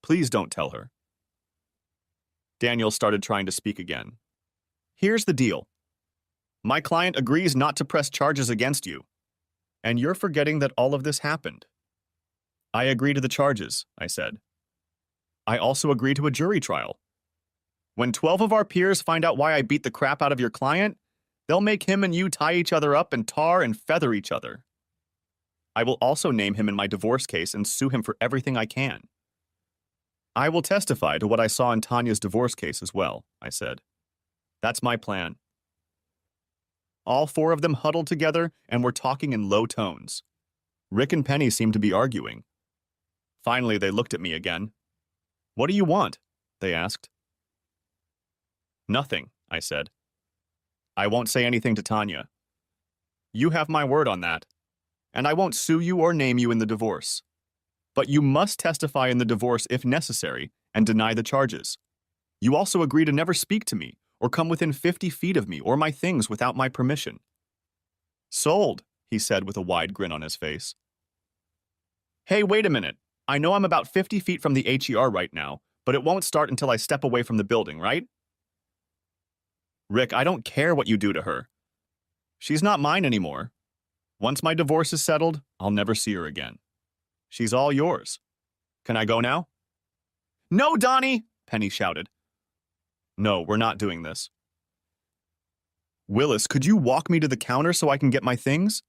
[SPEAKER 1] Please don't tell her. Daniel started trying to speak again. Here's the deal. My client agrees not to press charges against you, and you're forgetting that all of this happened. I agree to the charges, I said. I also agree to a jury trial. When 12 of our peers find out why I beat the crap out of your client, they'll make him and you tie each other up and tar and feather each other. I will also name him in my divorce case and sue him for everything I can. I will testify to what I saw in Tanya's divorce case as well, I said. That's my plan. All four of them huddled together and were talking in low tones. Rick and Penny seemed to be arguing. Finally, they looked at me again. What do you want? They asked. Nothing, I said. I won't say anything to Tanya. You have my word on that, and I won't sue you or name you in the divorce. But you must testify in the divorce if necessary and deny the charges. You also agree to never speak to me or come within 50 feet of me or my things without my permission. Sold, he said with a wide grin on his face. Hey, wait a minute. I know I'm about 50 feet from the HER right now, but it won't start until I step away from the building, right? Rick, I don't care what you do to her. She's not mine anymore. Once my divorce is settled, I'll never see her again. She's all yours. Can I go now? No, Donnie, Penny shouted. No, we're not doing this. Willis, could you walk me to the counter so I can get my things?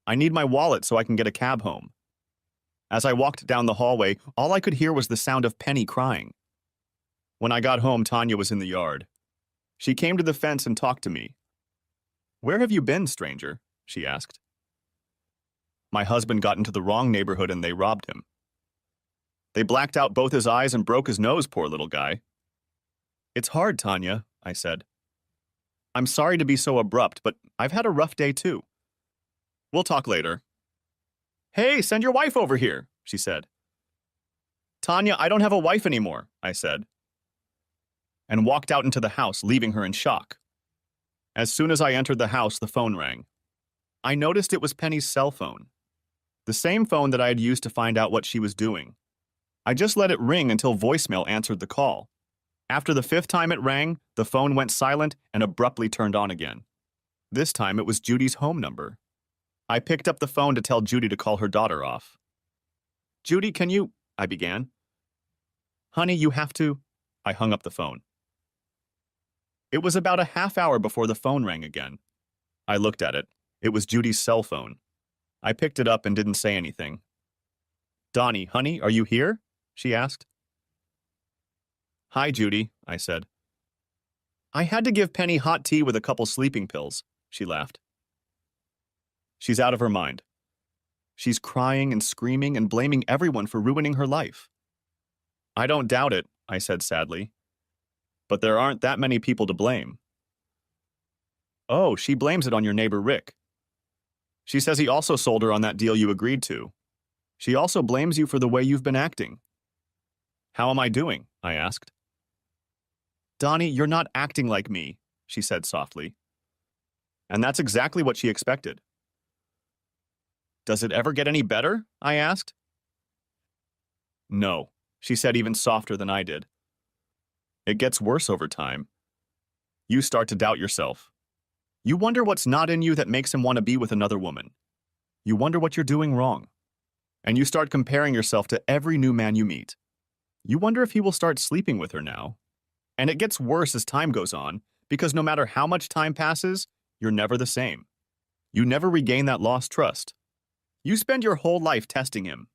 [SPEAKER 1] I need my wallet so I can get a cab home. As I walked down the hallway, all I could hear was the sound of Penny crying. When I got home, Tanya was in the yard. She came to the fence and talked to me. Where have you been, stranger? She asked. My husband got into the wrong neighborhood and they robbed him. They blacked out both his eyes and broke his nose, poor little guy. It's hard, Tanya, I said. I'm sorry to be so abrupt, but I've had a rough day too. We'll talk later. Hey, send your wife over here, she said. Tanya, I don't have a wife anymore, I said, and walked out into the house, leaving her in shock. As soon as I entered the house, the phone rang. I noticed it was Penny's cell phone, the same phone that I had used to find out what she was doing. I just let it ring until voicemail answered the call. After the 5th time it rang, the phone went silent and abruptly turned on again. This time it was Judy's home number. I picked up the phone to tell Judy to call her daughter off. Judy, can you... I began. Honey, you have to... I hung up the phone. It was about a half hour before the phone rang again. I looked at it. It was Judy's cell phone. I picked it up and didn't say anything. Donnie, honey, are you here? She asked. Hi, Judy, I said. I had to give Penny hot tea with a couple sleeping pills, she laughed. She's out of her mind. She's crying and screaming and blaming everyone for ruining her life. I don't doubt it, I said sadly. But there aren't that many people to blame. Oh, she blames it on your neighbor Rick. She says he also sold her on that deal you agreed to. She also blames you for the way you've been acting. How am I doing? I asked. Donnie, you're not acting like me, she said softly. And that's exactly what she expected. Does it ever get any better? I asked. No, she said even softer than I did. It gets worse over time. You start to doubt yourself. You wonder what's not in you that makes him want to be with another woman. You wonder what you're doing wrong. And you start comparing yourself to every new man you meet. You wonder if he will start sleeping with her now. And it gets worse as time goes on, because no matter how much time passes, you're never the same. You never regain that lost trust. You spend your whole life testing him.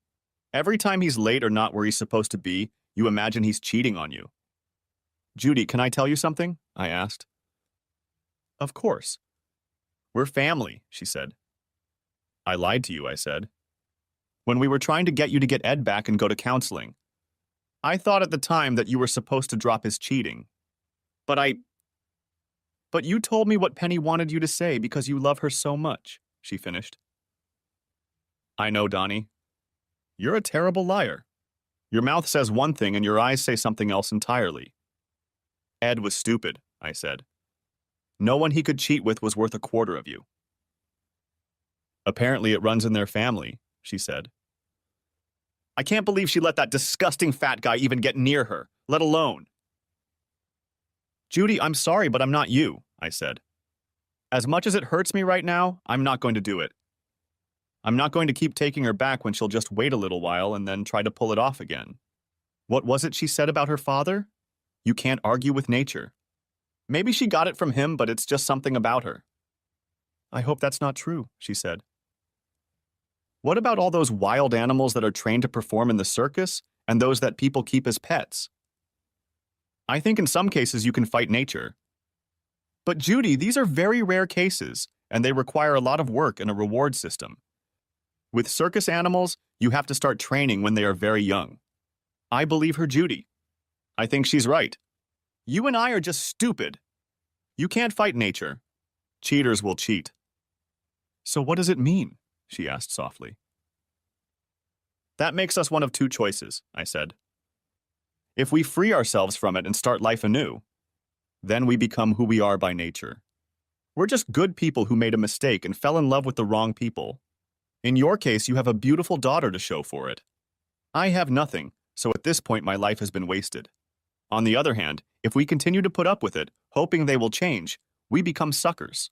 [SPEAKER 1] Every time he's late or not where he's supposed to be, you imagine he's cheating on you. Judy, can I tell you something? I asked. Of course. We're family, she said. I lied to you, I said. When we were trying to get you to get Ed back and go to counseling, I thought at the time that you were supposed to drop his cheating. But you told me what Penny wanted you to say because you love her so much, she finished. I know, Donnie. You're a terrible liar. Your mouth says one thing and your eyes say something else entirely. Ed was stupid, I said. No one he could cheat with was worth a quarter of you. Apparently it runs in their family, she said. I can't believe she let that disgusting fat guy even get near her, let alone. Judy, I'm sorry, but I'm not you, I said. As much as it hurts me right now, I'm not going to do it. I'm not going to keep taking her back when she'll just wait a little while and then try to pull it off again. What was it she said about her father? You can't argue with nature. Maybe she got it from him, but it's just something about her. I hope that's not true, she said. What about all those wild animals that are trained to perform in the circus and those that people keep as pets? I think in some cases you can fight nature. But Judy, these are very rare cases, and they require a lot of work and a reward system. With circus animals, you have to start training when they are very young. I believe her, Judy. I think she's right. You and I are just stupid. You can't fight nature. Cheaters will cheat. So what does it mean? She asked softly. That makes us one of two choices, I said. If we free ourselves from it and start life anew, then we become who we are by nature. We're just good people who made a mistake and fell in love with the wrong people. In your case, you have a beautiful daughter to show for it. I have nothing, so at this point my life has been wasted. On the other hand, if we continue to put up with it, hoping they will change, we become suckers.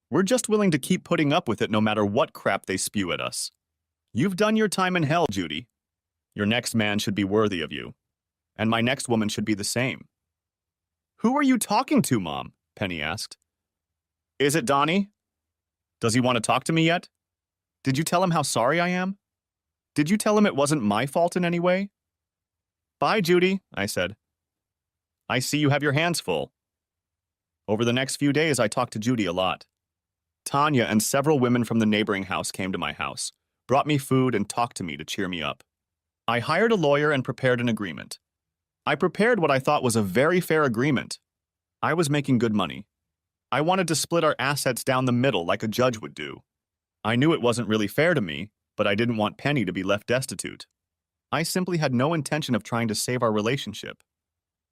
[SPEAKER 1] We're just willing to keep putting up with it no matter what crap they spew at us. You've done your time in hell, Judy. Your next man should be worthy of you. And my next woman should be the same. Who are you talking to, Mom? Penny asked. Is it Donnie? Does he want to talk to me yet? Did you tell him how sorry I am? Did you tell him it wasn't my fault in any way? Bye, Judy, I said. I see you have your hands full. Over the next few days, I talked to Judy a lot. Tanya and several women from the neighboring house came to my house, brought me food, and talked to me to cheer me up. I hired a lawyer and prepared an agreement. I prepared what I thought was a very fair agreement. I was making good money. I wanted to split our assets down the middle like a judge would do. I knew it wasn't really fair to me, but I didn't want Penny to be left destitute. I simply had no intention of trying to save our relationship.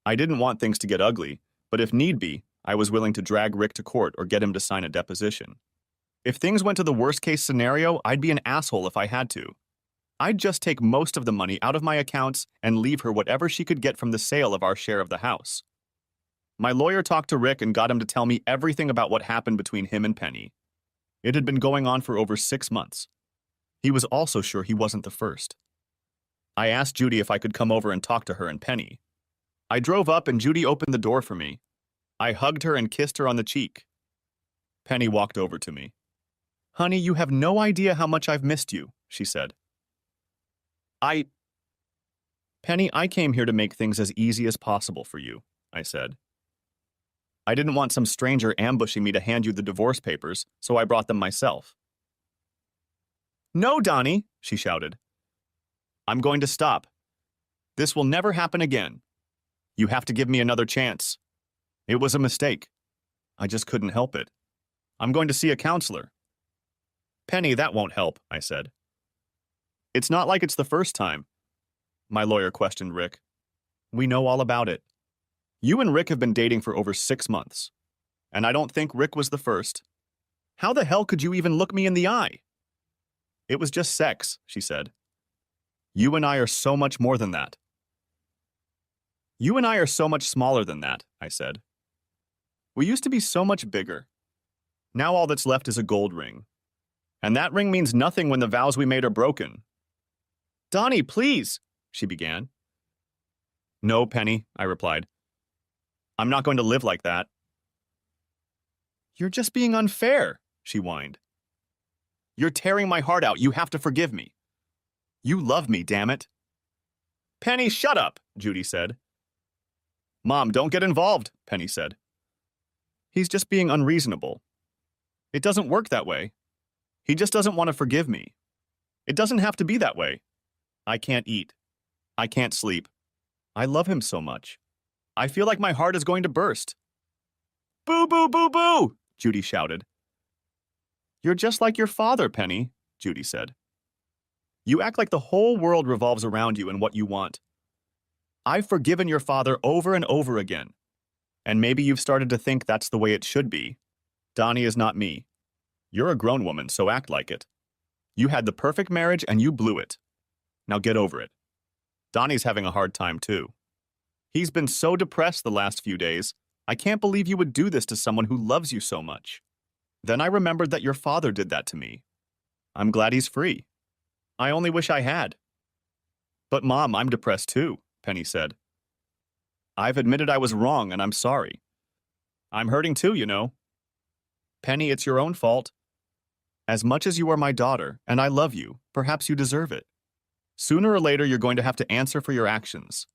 [SPEAKER 1] I didn't want things to get ugly, but if need be, I was willing to drag Rick to court or get him to sign a deposition. If things went to the worst-case scenario, I'd be an asshole if I had to. I'd just take most of the money out of my accounts and leave her whatever she could get from the sale of our share of the house. My lawyer talked to Rick and got him to tell me everything about what happened between him and Penny. It had been going on for over 6 months. He was also sure he wasn't the first. I asked Judy if I could come over and talk to her and Penny. I drove up and Judy opened the door for me. I hugged her and kissed her on the cheek. Penny walked over to me. Honey, you have no idea how much I've missed you, she said. Penny, I came here to make things as easy as possible for you, I said. I didn't want some stranger ambushing me to hand you the divorce papers, so I brought them myself. No, Donnie, she shouted. I'm going to stop. This will never happen again. You have to give me another chance. It was a mistake. I just couldn't help it. I'm going to see a counselor. Penny, that won't help, I said. It's not like it's the first time. My lawyer questioned Rick. We know all about it. You and Rick have been dating for over 6 months. And I don't think Rick was the first. How the hell could you even look me in the eye? It was just sex, she said. You and I are so much more than that. You and I are so much smaller than that, I said. We used to be so much bigger. Now all that's left is a gold ring. And that ring means nothing when the vows we made are broken. Donnie, please, she began. No, Penny, I replied. I'm not going to live like that. You're just being unfair, she whined. You're tearing my heart out. You have to forgive me. You love me, damn it. Penny, shut up, Judy said. Mom, don't get involved, Penny said. He's just being unreasonable. It doesn't work that way. He just doesn't want to forgive me. It doesn't have to be that way. I can't eat. I can't sleep. I love him so much. I feel like my heart is going to burst. Boo, boo, boo, boo, Judy shouted. You're just like your father, Penny, Judy said. You act like the whole world revolves around you and what you want. I've forgiven your father over and over again. And maybe you've started to think that's the way it should be. Donnie is not me. You're a grown woman, so act like it. You had the perfect marriage and you blew it. Now get over it. Donnie's having a hard time too. He's been so depressed the last few days. I can't believe you would do this to someone who loves you so much. Then I remembered that your father did that to me. I'm glad he's free. I only wish I had. But Mom, I'm depressed too, Penny said. I've admitted I was wrong and I'm sorry. I'm hurting too, you know. Penny, it's your own fault. As much as you are my daughter, and I love you, perhaps you deserve it. Sooner or later, you're going to have to answer for your actions.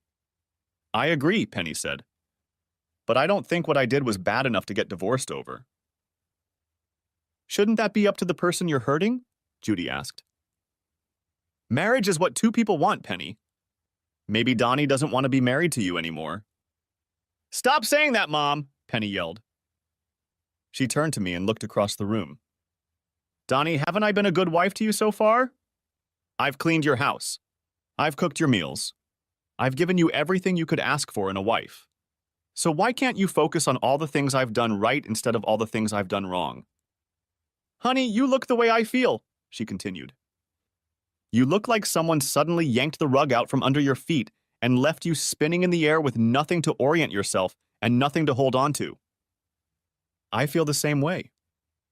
[SPEAKER 1] I agree, Penny said. But I don't think what I did was bad enough to get divorced over. Shouldn't that be up to the person you're hurting? Judy asked. Marriage is what two people want, Penny. Maybe Donnie doesn't want to be married to you anymore. Stop saying that, Mom, Penny yelled. She turned to me and looked across the room. Donnie, haven't I been a good wife to you so far? I've cleaned your house. I've cooked your meals. I've given you everything you could ask for in a wife. So why can't you focus on all the things I've done right instead of all the things I've done wrong? Honey, you look the way I feel, she continued. You look like someone suddenly yanked the rug out from under your feet and left you spinning in the air with nothing to orient yourself and nothing to hold on to. I feel the same way.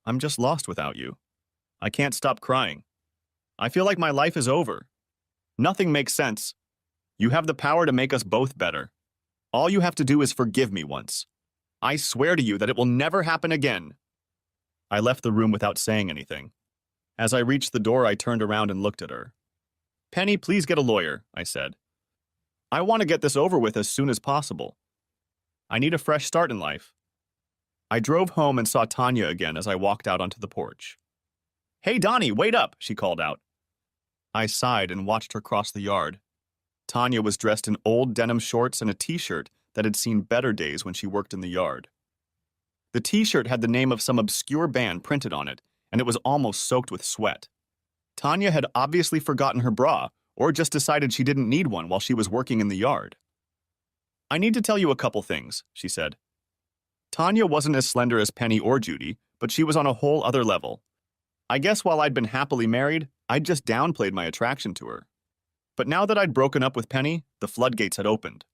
[SPEAKER 1] I'm just lost without you. I can't stop crying. I feel like my life is over. Nothing makes sense. You have the power to make us both better. All you have to do is forgive me once. I swear to you that it will never happen again. I left the room without saying anything. As I reached the door, I turned around and looked at her. Penny, please get a lawyer, I said. I want to get this over with as soon as possible. I need a fresh start in life. I drove home and saw Tanya again as I walked out onto the porch. Hey, Donnie, wait up, she called out. I sighed and watched her cross the yard. Tanya was dressed in old denim shorts and a t-shirt that had seen better days when she worked in the yard. The t-shirt had the name of some obscure band printed on it, and it was almost soaked with sweat. Tanya had obviously forgotten her bra, or just decided she didn't need one while she was working in the yard. I need to tell you a couple things, she said. Tanya wasn't as slender as Penny or Judy, but she was on a whole other level. I guess while I'd been happily married, I'd just downplayed my attraction to her. But now that I'd broken up with Penny, the floodgates had opened.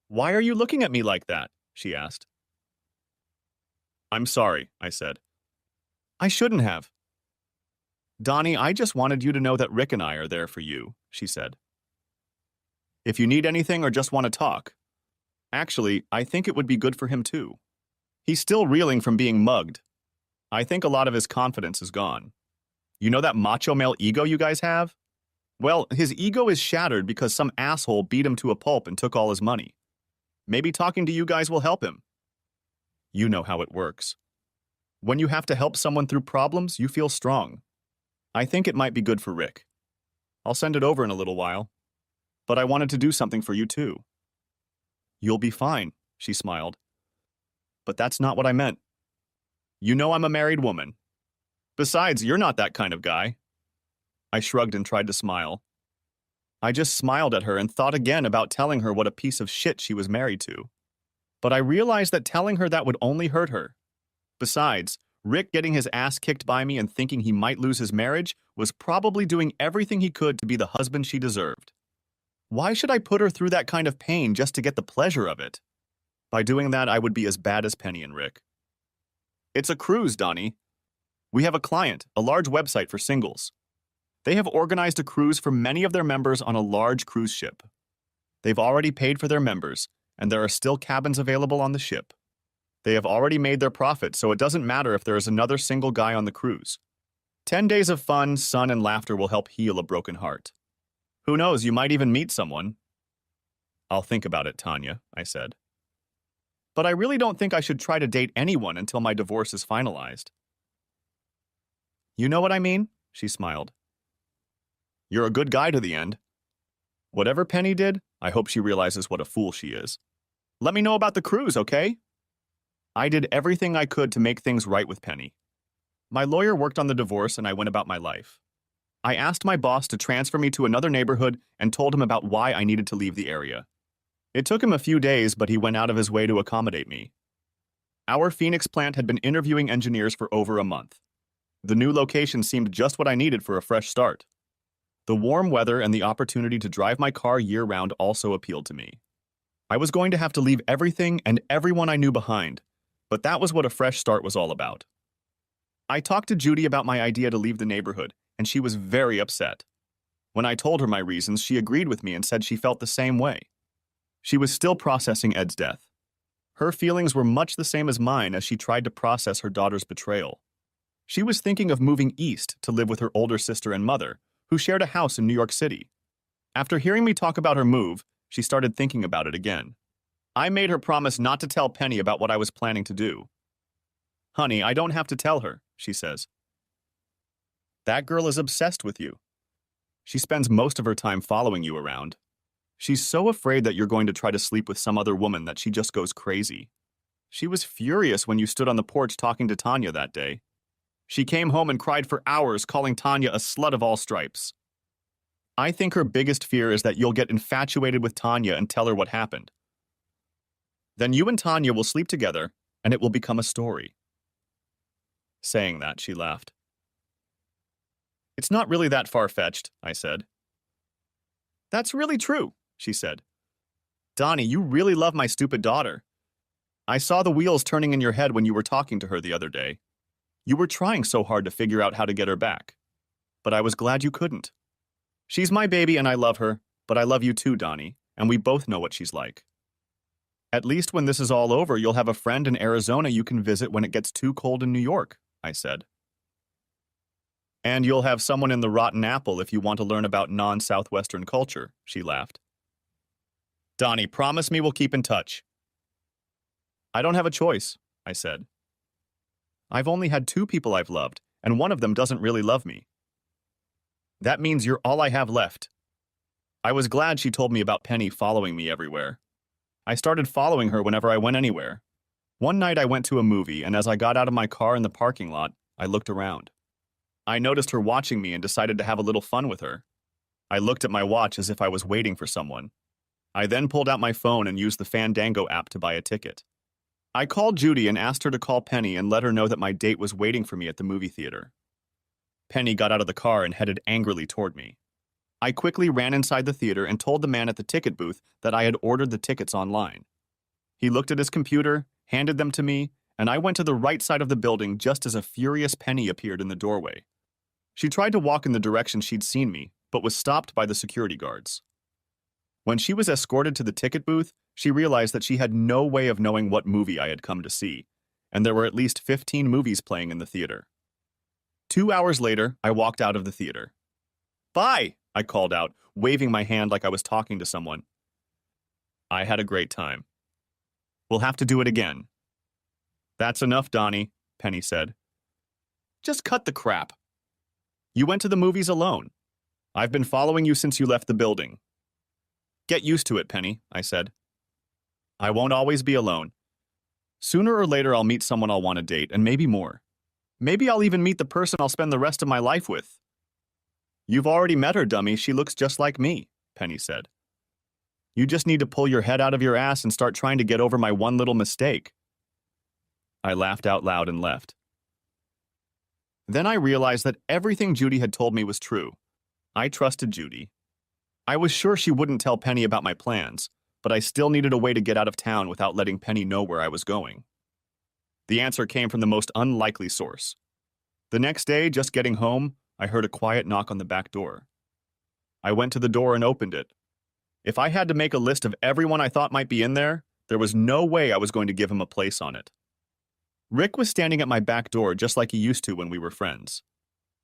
[SPEAKER 1] Why are you looking at me like that? She asked. I'm sorry, I said. I shouldn't have. Donnie, I just wanted you to know that Rick and I are there for you, she said. If you need anything or just want to talk. Actually, I think it would be good for him too. He's still reeling from being mugged. I think a lot of his confidence is gone. You know that macho male ego you guys have? Well, his ego is shattered because some asshole beat him to a pulp and took all his money. Maybe talking to you guys will help him. You know how it works. When you have to help someone through problems, you feel strong. I think it might be good for Rick. I'll send it over in a little while. But I wanted to do something for you too. You'll be fine, she smiled. But that's not what I meant. You know I'm a married woman. Besides, you're not that kind of guy. I shrugged and tried to smile. I just smiled at her and thought again about telling her what a piece of shit she was married to. But I realized that telling her that would only hurt her. Besides, Rick getting his ass kicked by me and thinking he might lose his marriage was probably doing everything he could to be the husband she deserved. Why should I put her through that kind of pain just to get the pleasure of it? By doing that, I would be as bad as Penny and Rick. It's a cruise, Donnie. We have a client, a large website for singles. They have organized a cruise for many of their members on a large cruise ship. They've already paid for their members, and there are still cabins available on the ship. They have already made their profit, so it doesn't matter if there is another single guy on the cruise. 10 days of fun, sun, and laughter will help heal a broken heart. Who knows, you might even meet someone. I'll think about it, Tanya, I said. But I really don't think I should try to date anyone until my divorce is finalized. You know what I mean? She smiled. You're a good guy to the end. Whatever Penny did, I hope she realizes what a fool she is. Let me know about the cruise, okay? I did everything I could to make things right with Penny. My lawyer worked on the divorce and I went about my life. I asked my boss to transfer me to another neighborhood and told him about why I needed to leave the area. It took him a few days, but he went out of his way to accommodate me. Our Phoenix plant had been interviewing engineers for over a month. The new location seemed just what I needed for a fresh start. The warm weather and the opportunity to drive my car year-round also appealed to me. I was going to have to leave everything and everyone I knew behind, but that was what a fresh start was all about. I talked to Judy about my idea to leave the neighborhood, and she was very upset. When I told her my reasons, she agreed with me and said she felt the same way. She was still processing Ed's death. Her feelings were much the same as mine as she tried to process her daughter's betrayal. She was thinking of moving east to live with her older sister and mother, who shared a house in New York City. After hearing me talk about her move, she started thinking about it again. I made her promise not to tell Penny about what I was planning to do. Honey, I don't have to tell her, she says. That girl is obsessed with you. She spends most of her time following you around. She's so afraid that you're going to try to sleep with some other woman that she just goes crazy. She was furious when you stood on the porch talking to Tanya that day. She came home and cried for hours, calling Tanya a slut of all stripes. I think her biggest fear is that you'll get infatuated with Tanya and tell her what happened. Then you and Tanya will sleep together, and it will become a story. Saying that, she laughed. It's not really that far-fetched, I said. That's really true, she said. Donnie, you really love my stupid daughter. I saw the wheels turning in your head when you were talking to her the other day. You were trying so hard to figure out how to get her back. But I was glad you couldn't. She's my baby and I love her, but I love you too, Donnie, and we both know what she's like. At least when this is all over, you'll have a friend in Arizona you can visit when it gets too cold in New York, I said. And you'll have someone in the Rotten Apple if you want to learn about non-Southwestern culture, she laughed. Donnie, promise me we'll keep in touch. I don't have a choice, I said. I've only had 2 people I've loved, and one of them doesn't really love me. That means you're all I have left. I was glad she told me about Penny following me everywhere. I started following her whenever I went anywhere. One night I went to a movie, and as I got out of my car in the parking lot, I looked around. I noticed her watching me and decided to have a little fun with her. I looked at my watch as if I was waiting for someone. I then pulled out my phone and used the Fandango app to buy a ticket. I called Judy and asked her to call Penny and let her know that my date was waiting for me at the movie theater. Penny got out of the car and headed angrily toward me. I quickly ran inside the theater and told the man at the ticket booth that I had ordered the tickets online. He looked at his computer, handed them to me, and I went to the right side of the building just as a furious Penny appeared in the doorway. She tried to walk in the direction she'd seen me, but was stopped by the security guards. When she was escorted to the ticket booth, she realized that she had no way of knowing what movie I had come to see, and there were at least 15 movies playing in the theater. 2 hours later, I walked out of the theater. Bye, I called out, waving my hand like I was talking to someone. I had a great time. We'll have to do it again. That's enough, Donnie, Penny said. Just cut the crap. You went to the movies alone. I've been following you since you left the building. Get used to it, Penny, I said. I won't always be alone. Sooner or later I'll meet someone I'll want to date, and maybe more. Maybe I'll even meet the person I'll spend the rest of my life with. You've already met her, dummy. She looks just like me, Penny said. You just need to pull your head out of your ass and start trying to get over my one little mistake. I laughed out loud and left. Then I realized that everything Judy had told me was true. I trusted Judy. I was sure she wouldn't tell Penny about my plans, but I still needed a way to get out of town without letting Penny know where I was going. The answer came from the most unlikely source. The next day, just getting home, I heard a quiet knock on the back door. I went to the door and opened it. If I had to make a list of everyone I thought might be in there was no way I was going to give him a place on it. Rick was standing at my back door just like he used to when we were friends.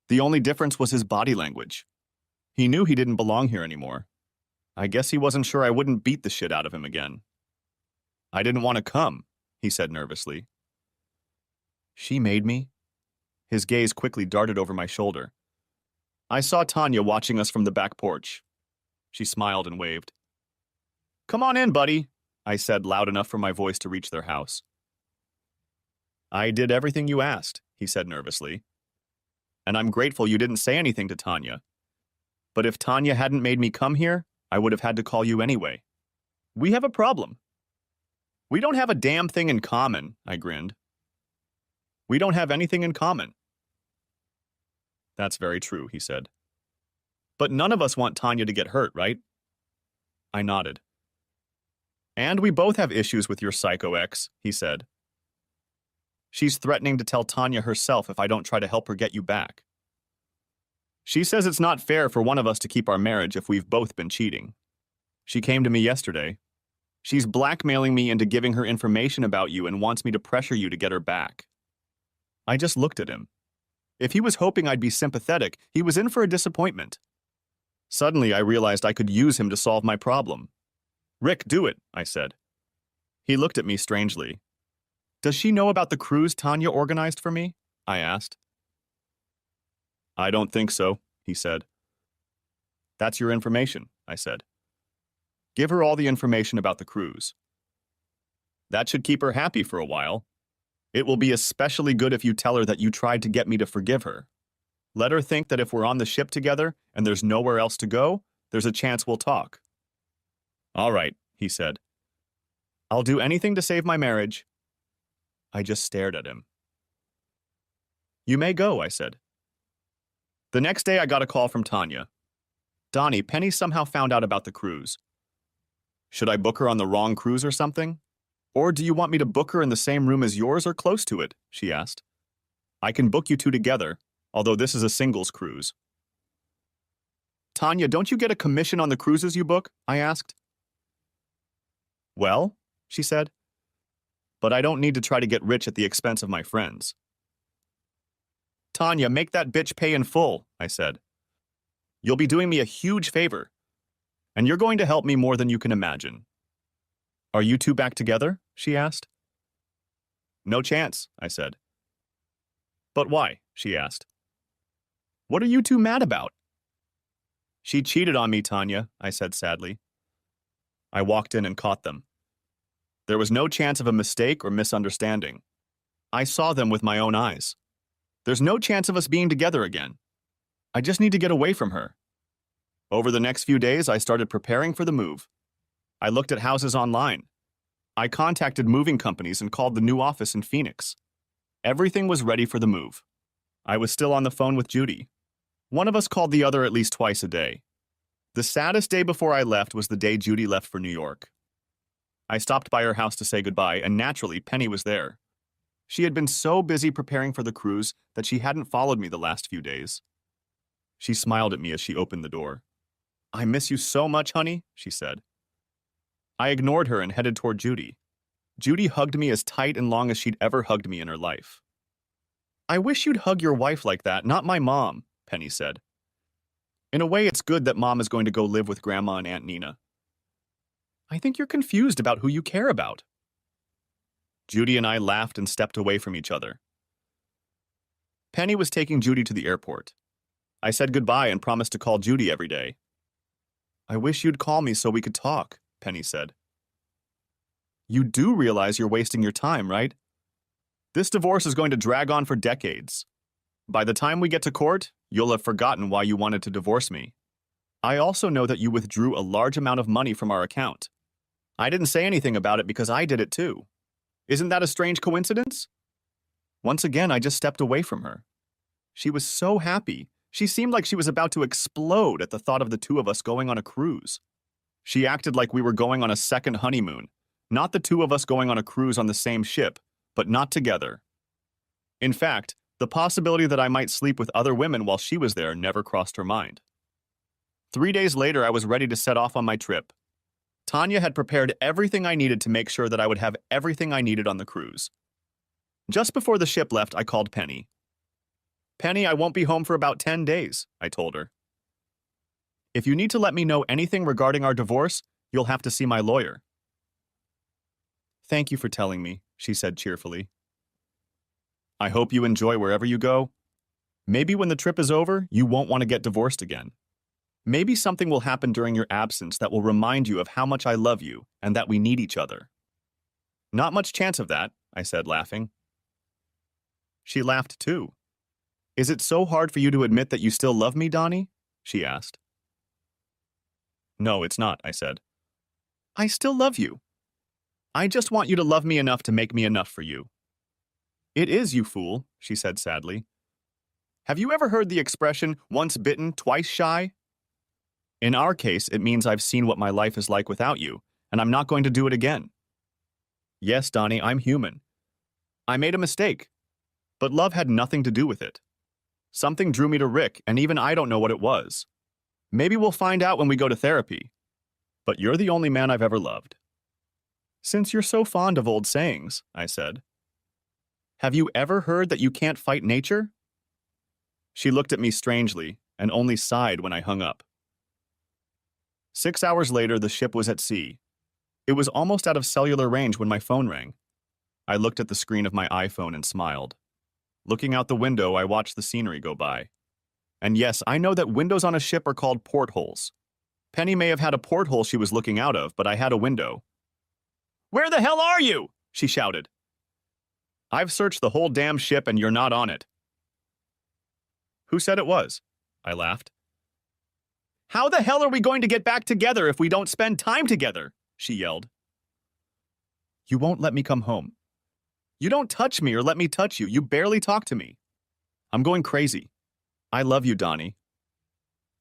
[SPEAKER 1] The only difference was his body language. He knew he didn't belong here anymore. I guess he wasn't sure I wouldn't beat the shit out of him again. I didn't want to come, he said nervously. She made me. His gaze quickly darted over my shoulder. I saw Tanya watching us from the back porch. She smiled and waved. Come on in, buddy, I said loud enough for my voice to reach their house. I did everything you asked, he said nervously. And I'm grateful you didn't say anything to Tanya. But if Tanya hadn't made me come here, I would have had to call you anyway. We have a problem. We don't have a damn thing in common, I grinned. We don't have anything in common. That's very true, he said. But none of us want Tanya to get hurt, right? I nodded. And we both have issues with your psycho ex, he said. She's threatening to tell Tanya herself if I don't try to help her get you back. She says it's not fair for one of us to keep our marriage if we've both been cheating. She came to me yesterday. She's blackmailing me into giving her information about you and wants me to pressure you to get her back. I just looked at him. If he was hoping I'd be sympathetic, he was in for a disappointment. Suddenly, I realized I could use him to solve my problem. Rick, do it, I said. He looked at me strangely. Does she know about the cruise Tanya organized for me? I asked. I don't think so, he said. That's your information, I said. Give her all the information about the cruise. That should keep her happy for a while. It will be especially good if you tell her that you tried to get me to forgive her. Let her think that if we're on the ship together and there's nowhere else to go, there's a chance we'll talk. All right, he said. I'll do anything to save my marriage. I just stared at him. You may go, I said. The next day I got a call from Tanya. Donnie, Penny somehow found out about the cruise. Should I book her on the wrong cruise or something? Or do you want me to book her in the same room as yours or close to it? She asked. I can book you two together, although this is a singles cruise. Tanya, don't you get a commission on the cruises you book? I asked. Well, she said, but I don't need to try to get rich at the expense of my friends. Tanya, make that bitch pay in full, I said. You'll be doing me a huge favor, and you're going to help me more than you can imagine. Are you two back together? She asked. No chance, I said. But why? She asked. What are you two mad about? She cheated on me, Tanya, I said sadly. I walked in and caught them. There was no chance of a mistake or misunderstanding. I saw them with my own eyes. There's no chance of us being together again. I just need to get away from her. Over the next few days, I started preparing for the move. I looked at houses online. I contacted moving companies and called the new office in Phoenix. Everything was ready for the move. I was still on the phone with Judy. One of us called the other at least twice a day. The saddest day before I left was the day Judy left for New York. I stopped by her house to say goodbye, and naturally, Penny was there. She had been so busy preparing for the cruise that she hadn't followed me the last few days. She smiled at me as she opened the door. I miss you so much, honey, she said. I ignored her and headed toward Judy. Judy hugged me as tight and long as she'd ever hugged me in her life. I wish you'd hug your wife like that, not my mom, Penny said. In a way, it's good that Mom is going to go live with Grandma and Aunt Nina. I think you're confused about who you care about. Judy and I laughed and stepped away from each other. Penny was taking Judy to the airport. I said goodbye and promised to call Judy every day. I wish you'd call me so we could talk, Penny said. You do realize you're wasting your time, right? This divorce is going to drag on for decades. By the time we get to court, you'll have forgotten why you wanted to divorce me. I also know that you withdrew a large amount of money from our account. I didn't say anything about it because I did it too. Isn't that a strange coincidence? Once again, I just stepped away from her. She was so happy. She seemed like she was about to explode at the thought of the two of us going on a cruise. She acted like we were going on a second honeymoon, not the two of us going on a cruise on the same ship, but not together. In fact, The possibility that I might sleep with other women while she was there never crossed her mind. 3 days later, I was ready to set off on my trip. Tanya had prepared everything I needed to make sure that I would have everything I needed on the cruise. Just before the ship left, I called Penny. Penny, I won't be home for about 10 days, I told her. If you need to let me know anything regarding our divorce, you'll have to see my lawyer. Thank you for telling me, she said cheerfully. I hope you enjoy wherever you go. Maybe when the trip is over, you won't want to get divorced again. Maybe something will happen during your absence that will remind you of how much I love you and that we need each other. Not much chance of that, I said, laughing. She laughed too. Is it so hard for you to admit that you still love me, Donnie? She asked. No, it's not, I said. I still love you. I just want you to love me enough to make me enough for you. It is, you fool, she said sadly. Have you ever heard the expression, once bitten, twice shy? In our case, it means I've seen what my life is like without you, and I'm not going to do it again. Yes, Donnie, I'm human. I made a mistake, but love had nothing to do with it. Something drew me to Rick, and even I don't know what it was. Maybe we'll find out when we go to therapy. But you're the only man I've ever loved. Since you're so fond of old sayings, I said. Have you ever heard that you can't fight nature? She looked at me strangely and only sighed when I hung up. 6 hours later, the ship was at sea. It was almost out of cellular range when my phone rang. I looked at the screen of my iPhone and smiled. Looking out the window, I watched the scenery go by. And yes, I know that windows on a ship are called portholes. Penny may have had a porthole she was looking out of, but I had a window. Where the hell are you? She shouted. I've searched the whole damn ship and you're not on it. Who said it was? I laughed. How the hell are we going to get back together if we don't spend time together? She yelled. You won't let me come home. You don't touch me or let me touch you. You barely talk to me. I'm going crazy. I love you, Donnie.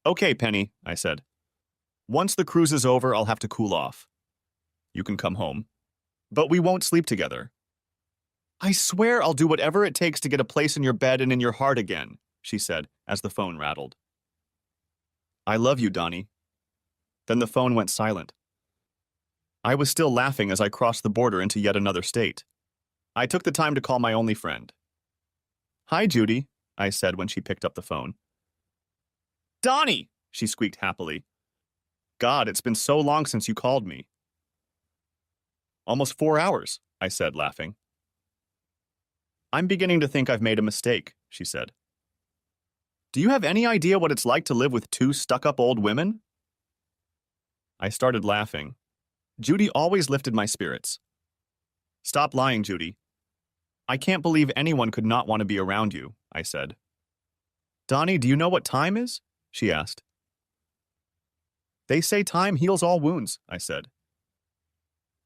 [SPEAKER 1] Okay, Penny, I said. Once the cruise is over, I'll have to cool off. You can come home. But we won't sleep together. I swear I'll do whatever it takes to get a place in your bed and in your heart again, she said as the phone rattled. I love you, Donnie. Then the phone went silent. I was still laughing as I crossed the border into yet another state. I took the time to call my only friend. Hi, Judy, I said when she picked up the phone. Donnie, she squeaked happily. God, it's been so long since you called me. Almost 4 hours, I said, laughing. I'm beginning to think I've made a mistake, she said. Do you have any idea what it's like to live with two stuck-up old women? I started laughing. Judy always lifted my spirits. Stop lying, Judy. I can't believe anyone could not want to be around you, I said. Donnie, do you know what time is? She asked. They say time heals all wounds, I said.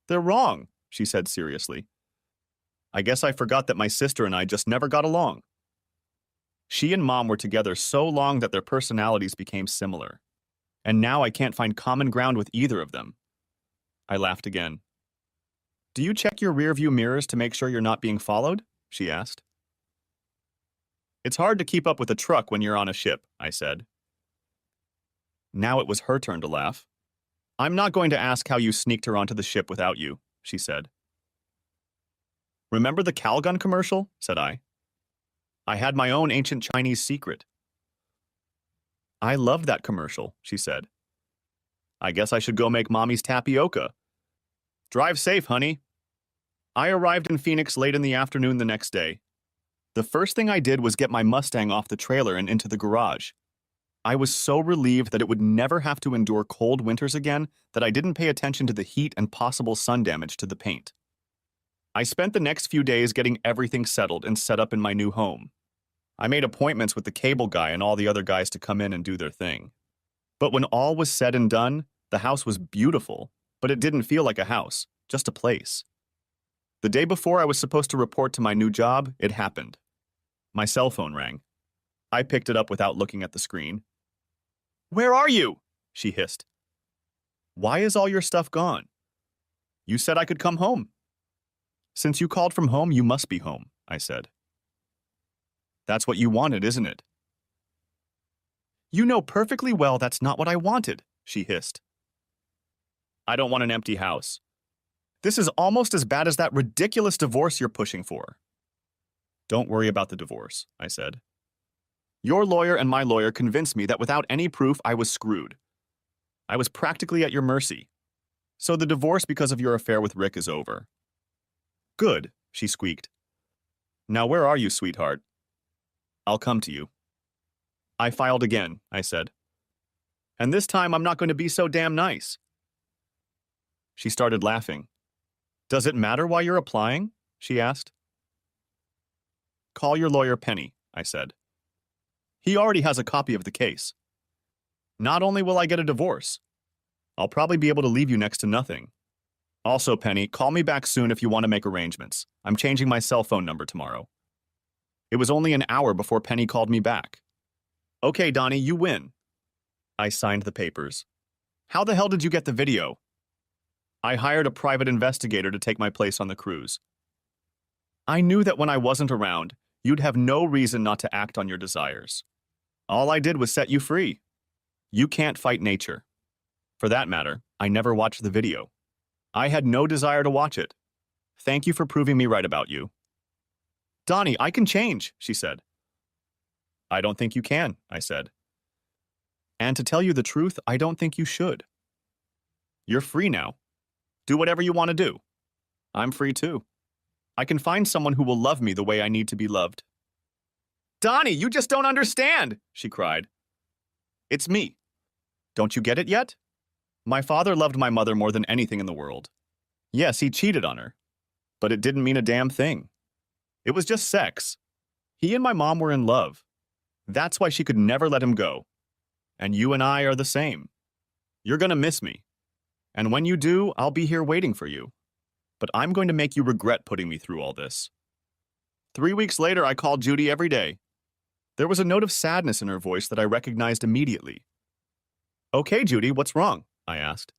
[SPEAKER 1] They're wrong, she said seriously. I guess I forgot that my sister and I just never got along. She and Mom were together so long that their personalities became similar. And now I can't find common ground with either of them. I laughed again. Do you check your rearview mirrors to make sure you're not being followed? She asked. It's hard to keep up with a truck when you're on a ship, I said. Now it was her turn to laugh. I'm not going to ask how you sneaked her onto the ship without you, she said. Remember the Calgon commercial? Said I. I had my own ancient Chinese secret. I loved that commercial, she said. I guess I should go make Mommy's tapioca. Drive safe, honey. I arrived in Phoenix late in the afternoon the next day. The first thing I did was get my Mustang off the trailer and into the garage. I was so relieved that it would never have to endure cold winters again that I didn't pay attention to the heat and possible sun damage to the paint. I spent the next few days getting everything settled and set up in my new home. I made appointments with the cable guy and all the other guys to come in and do their thing. But when all was said and done, the house was beautiful, but it didn't feel like a house, just a place. The day before I was supposed to report to my new job, it happened. My cell phone rang. I picked it up without looking at the screen. Where are you? She hissed. Why is all your stuff gone? You said I could come home. Since you called from home, you must be home, I said. That's what you wanted, isn't it? You know perfectly well that's not what I wanted, she hissed. I don't want an empty house. This is almost as bad as that ridiculous divorce you're pushing for. Don't worry about the divorce, I said. Your lawyer and my lawyer convinced me that without any proof I was screwed. I was practically at your mercy. So the divorce because of your affair with Rick is over. Good, she squeaked. Now where are you, sweetheart? I'll come to you. I filed again, I said. And this time I'm not going to be so damn nice. She started laughing. Does it matter why you're applying? She asked. Call your lawyer Penny, I said. He already has a copy of the case. Not only will I get a divorce, I'll probably be able to leave you next to nothing. Also, Penny, call me back soon if you want to make arrangements. I'm changing my cell phone number tomorrow. It was only an hour before Penny called me back. Okay, Donnie, you win. I signed the papers. How the hell did you get the video? I hired a private investigator to take my place on the cruise. I knew that when I wasn't around, you'd have no reason not to act on your desires. All I did was set you free. You can't fight nature. For that matter, I never watched the video. I had no desire to watch it. Thank you for proving me right about you. Donnie, I can change, she said. I don't think you can, I said. And to tell you the truth, I don't think you should. You're free now. Do whatever you want to do. I'm free too. I can find someone who will love me the way I need to be loved. Donnie, you just don't understand, she cried. It's me. Don't you get it yet? My father loved my mother more than anything in the world. Yes, he cheated on her. But it didn't mean a damn thing. It was just sex. He and my mom were in love. That's why she could never let him go. And you and I are the same. You're gonna miss me. And when you do, I'll be here waiting for you. But I'm going to make you regret putting me through all this. 3 weeks later, I called Judy every day. There was a note of sadness in her voice that I recognized immediately. Okay, Judy, what's wrong? I asked.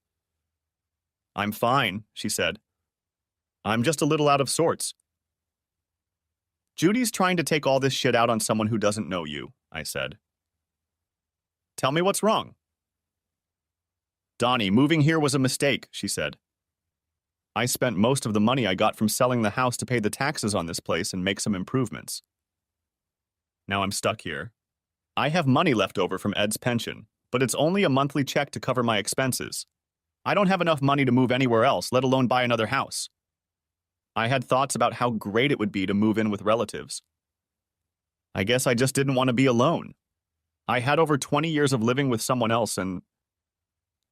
[SPEAKER 1] I'm fine, she said. I'm just a little out of sorts. Judy's trying to take all this shit out on someone who doesn't know you, I said. Tell me what's wrong. Donnie, moving here was a mistake, she said. I spent most of the money I got from selling the house to pay the taxes on this place and make some improvements. Now I'm stuck here. I have money left over from Ed's pension, but it's only a monthly check to cover my expenses. I don't have enough money to move anywhere else, let alone buy another house. I had thoughts about how great it would be to move in with relatives. I guess I just didn't want to be alone. I had over 20 years of living with someone else and...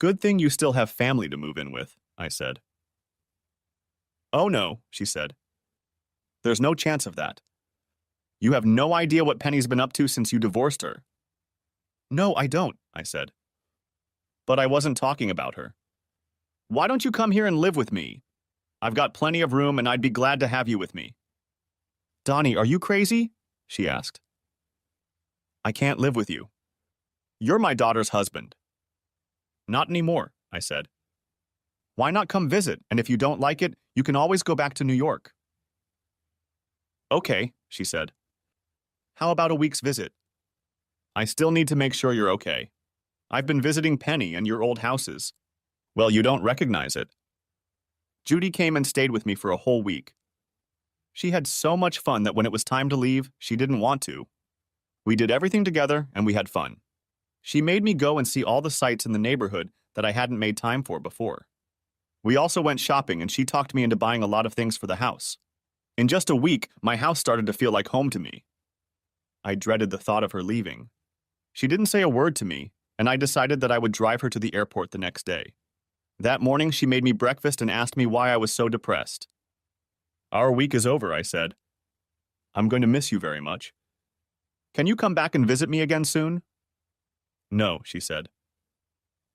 [SPEAKER 1] Good thing you still have family to move in with, I said. Oh no, she said. There's no chance of that. You have no idea what Penny's been up to since you divorced her. No, I don't, I said. But I wasn't talking about her. Why don't you come here and live with me? I've got plenty of room and I'd be glad to have you with me. Donnie, are you crazy? She asked. I can't live with you. You're my daughter's husband. Not anymore, I said. Why not come visit, and if you don't like it, you can always go back to New York. Okay, she said. How about a week's visit? I still need to make sure you're okay. I've been visiting Penny and your old houses. Well, you don't recognize it. Judy came and stayed with me for a whole week. She had so much fun that when it was time to leave, she didn't want to. We did everything together and we had fun. She made me go and see all the sights in the neighborhood that I hadn't made time for before. We also went shopping and she talked me into buying a lot of things for the house. In just a week, my house started to feel like home to me. I dreaded the thought of her leaving. She didn't say a word to me, and I decided that I would drive her to the airport the next day. That morning, she made me breakfast and asked me why I was so depressed. Our week is over, I said. I'm going to miss you very much. Can you come back and visit me again soon? No, she said.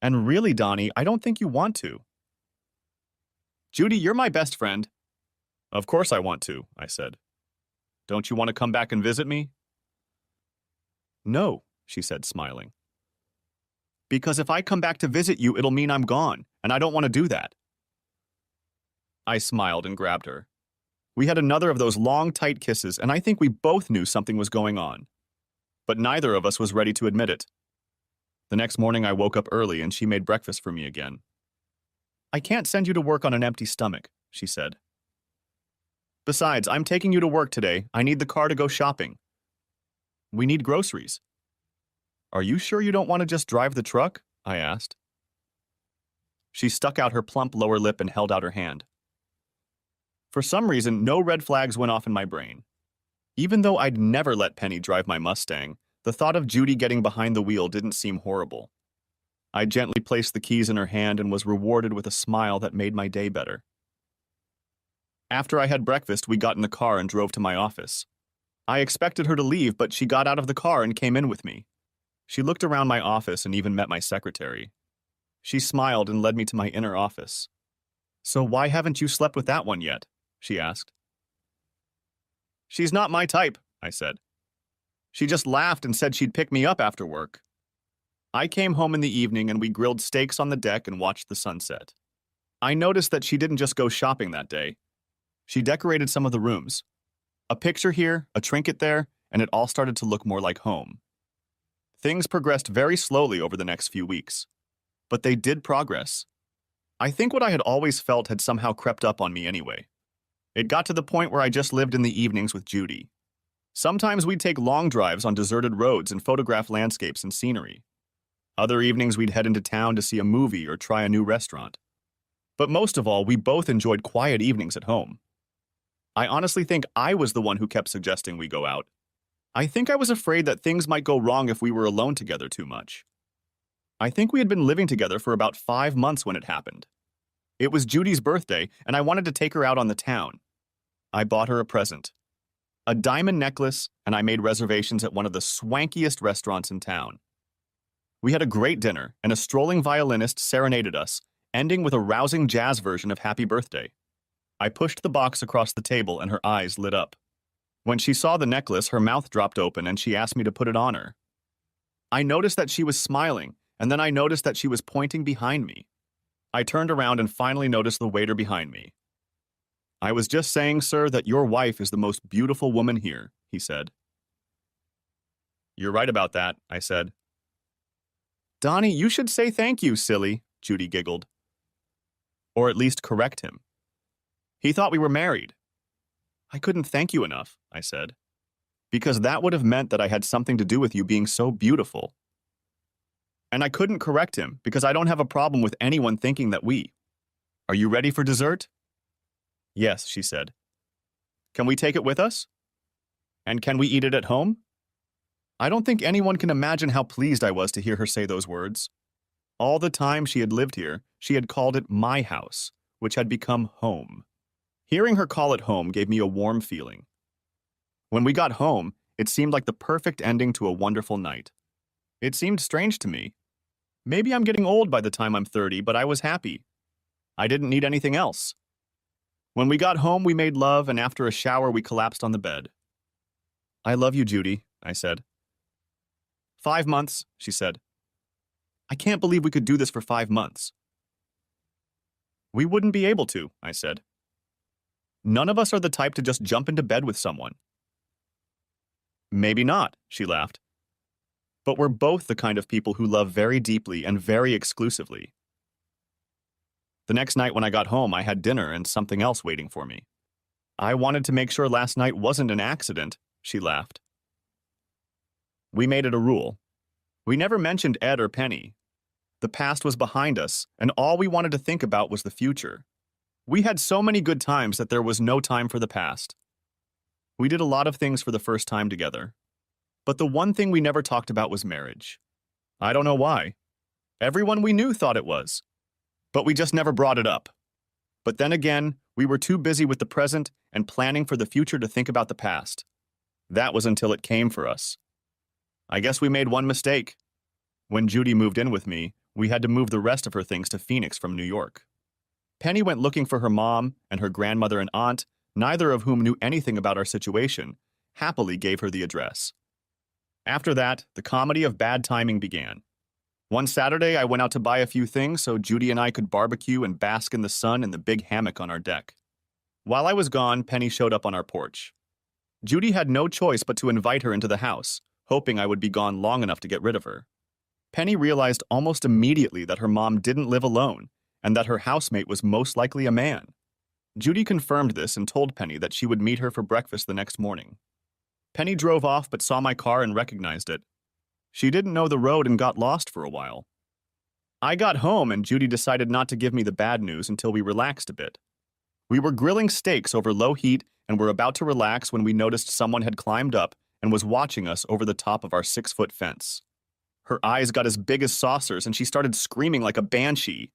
[SPEAKER 1] And really, Donnie, I don't think you want to. Judy, you're my best friend. Of course I want to, I said. Don't you want to come back and visit me? No, she said, smiling. Because if I come back to visit you, it'll mean I'm gone, and I don't want to do that. I smiled and grabbed her. We had another of those long, tight kisses, and I think we both knew something was going on. But neither of us was ready to admit it. The next morning, I woke up early and she made breakfast for me again. "I can't send you to work on an empty stomach," she said. "Besides, I'm taking you to work today. I need the car to go shopping. We need groceries." "Are you sure you don't want to just drive the truck?" I asked. She stuck out her plump lower lip and held out her hand. For some reason, no red flags went off in my brain. Even though I'd never let Penny drive my Mustang, the thought of Judy getting behind the wheel didn't seem horrible. I gently placed the keys in her hand and was rewarded with a smile that made my day better. After I had breakfast, we got in the car and drove to my office. I expected her to leave, but she got out of the car and came in with me. She looked around my office and even met my secretary. She smiled and led me to my inner office. "So why haven't you slept with that one yet?" she asked. "She's not my type," I said. "She just laughed and said she'd pick me up after work." I came home in the evening and we grilled steaks on the deck and watched the sunset. I noticed that she didn't just go shopping that day. She decorated some of the rooms. A picture here, a trinket there, and it all started to look more like home. Things progressed very slowly over the next few weeks. But they did progress. I think what I had always felt had somehow crept up on me anyway. It got to the point where I just lived in the evenings with Judy. Sometimes we'd take long drives on deserted roads and photograph landscapes and scenery. Other evenings we'd head into town to see a movie or try a new restaurant. But most of all, we both enjoyed quiet evenings at home. I honestly think I was the one who kept suggesting we go out. I think I was afraid that things might go wrong if we were alone together too much. I think we had been living together for about 5 months when it happened. It was Judy's birthday, and I wanted to take her out on the town. I bought her a present. A diamond necklace, and I made reservations at one of the swankiest restaurants in town. We had a great dinner, and a strolling violinist serenaded us, ending with a rousing jazz version of Happy Birthday. I pushed the box across the table, and her eyes lit up. When she saw the necklace, her mouth dropped open, and she asked me to put it on her. I noticed that she was smiling, and then I noticed that she was pointing behind me. I turned around and finally noticed the waiter behind me. "I was just saying, sir, that your wife is the most beautiful woman here," he said. "You're right about that," I said. "Donnie, you should say thank you, silly," Judy giggled. "Or at least correct him. He thought we were married." "I couldn't thank you enough," I said, "because that would have meant that I had something to do with you being so beautiful." And I couldn't correct him because I don't have a problem with anyone thinking that we. "Are you ready for dessert?" "Yes," she said. "Can we take it with us? And can we eat it at home?" I don't think anyone can imagine how pleased I was to hear her say those words. All the time she had lived here, she had called it my house, which had become home. Hearing her call it home gave me a warm feeling. When we got home, it seemed like the perfect ending to a wonderful night. It seemed strange to me. Maybe I'm getting old by the time I'm 30, but I was happy. I didn't need anything else. When we got home, we made love, and after a shower, we collapsed on the bed. "I love you, Judy," I said. 5 months, she said. "I can't believe we could do this for 5 months." "We wouldn't be able to," I said. "None of us are the type to just jump into bed with someone." "Maybe not," she laughed. "But we're both the kind of people who love very deeply and very exclusively." The next night when I got home, I had dinner and something else waiting for me. "I wanted to make sure last night wasn't an accident," she laughed. We made it a rule. We never mentioned Ed or Penny. The past was behind us, and all we wanted to think about was the future. We had so many good times that there was no time for the past. We did a lot of things for the first time together. But the one thing we never talked about was marriage. I don't know why. Everyone we knew thought it was. But we just never brought it up. But then again, we were too busy with the present and planning for the future to think about the past. That was until it came for us. I guess we made one mistake. When Judy moved in with me, we had to move the rest of her things to Phoenix from New York. Penny went looking for her mom, and her grandmother and aunt, neither of whom knew anything about our situation, happily gave her the address. After that, the comedy of bad timing began. One Saturday, I went out to buy a few things so Judy and I could barbecue and bask in the sun in the big hammock on our deck. While I was gone, Penny showed up on our porch. Judy had no choice but to invite her into the house, hoping I would be gone long enough to get rid of her. Penny realized almost immediately that her mom didn't live alone and that her housemate was most likely a man. Judy confirmed this and told Penny that she would meet her for breakfast the next morning. Penny drove off but saw my car and recognized it. She didn't know the road and got lost for a while. I got home and Judy decided not to give me the bad news until we relaxed a bit. We were grilling steaks over low heat and were about to relax when we noticed someone had climbed up and was watching us over the top of our 6-foot fence. Her eyes got as big as saucers and she started screaming like a banshee.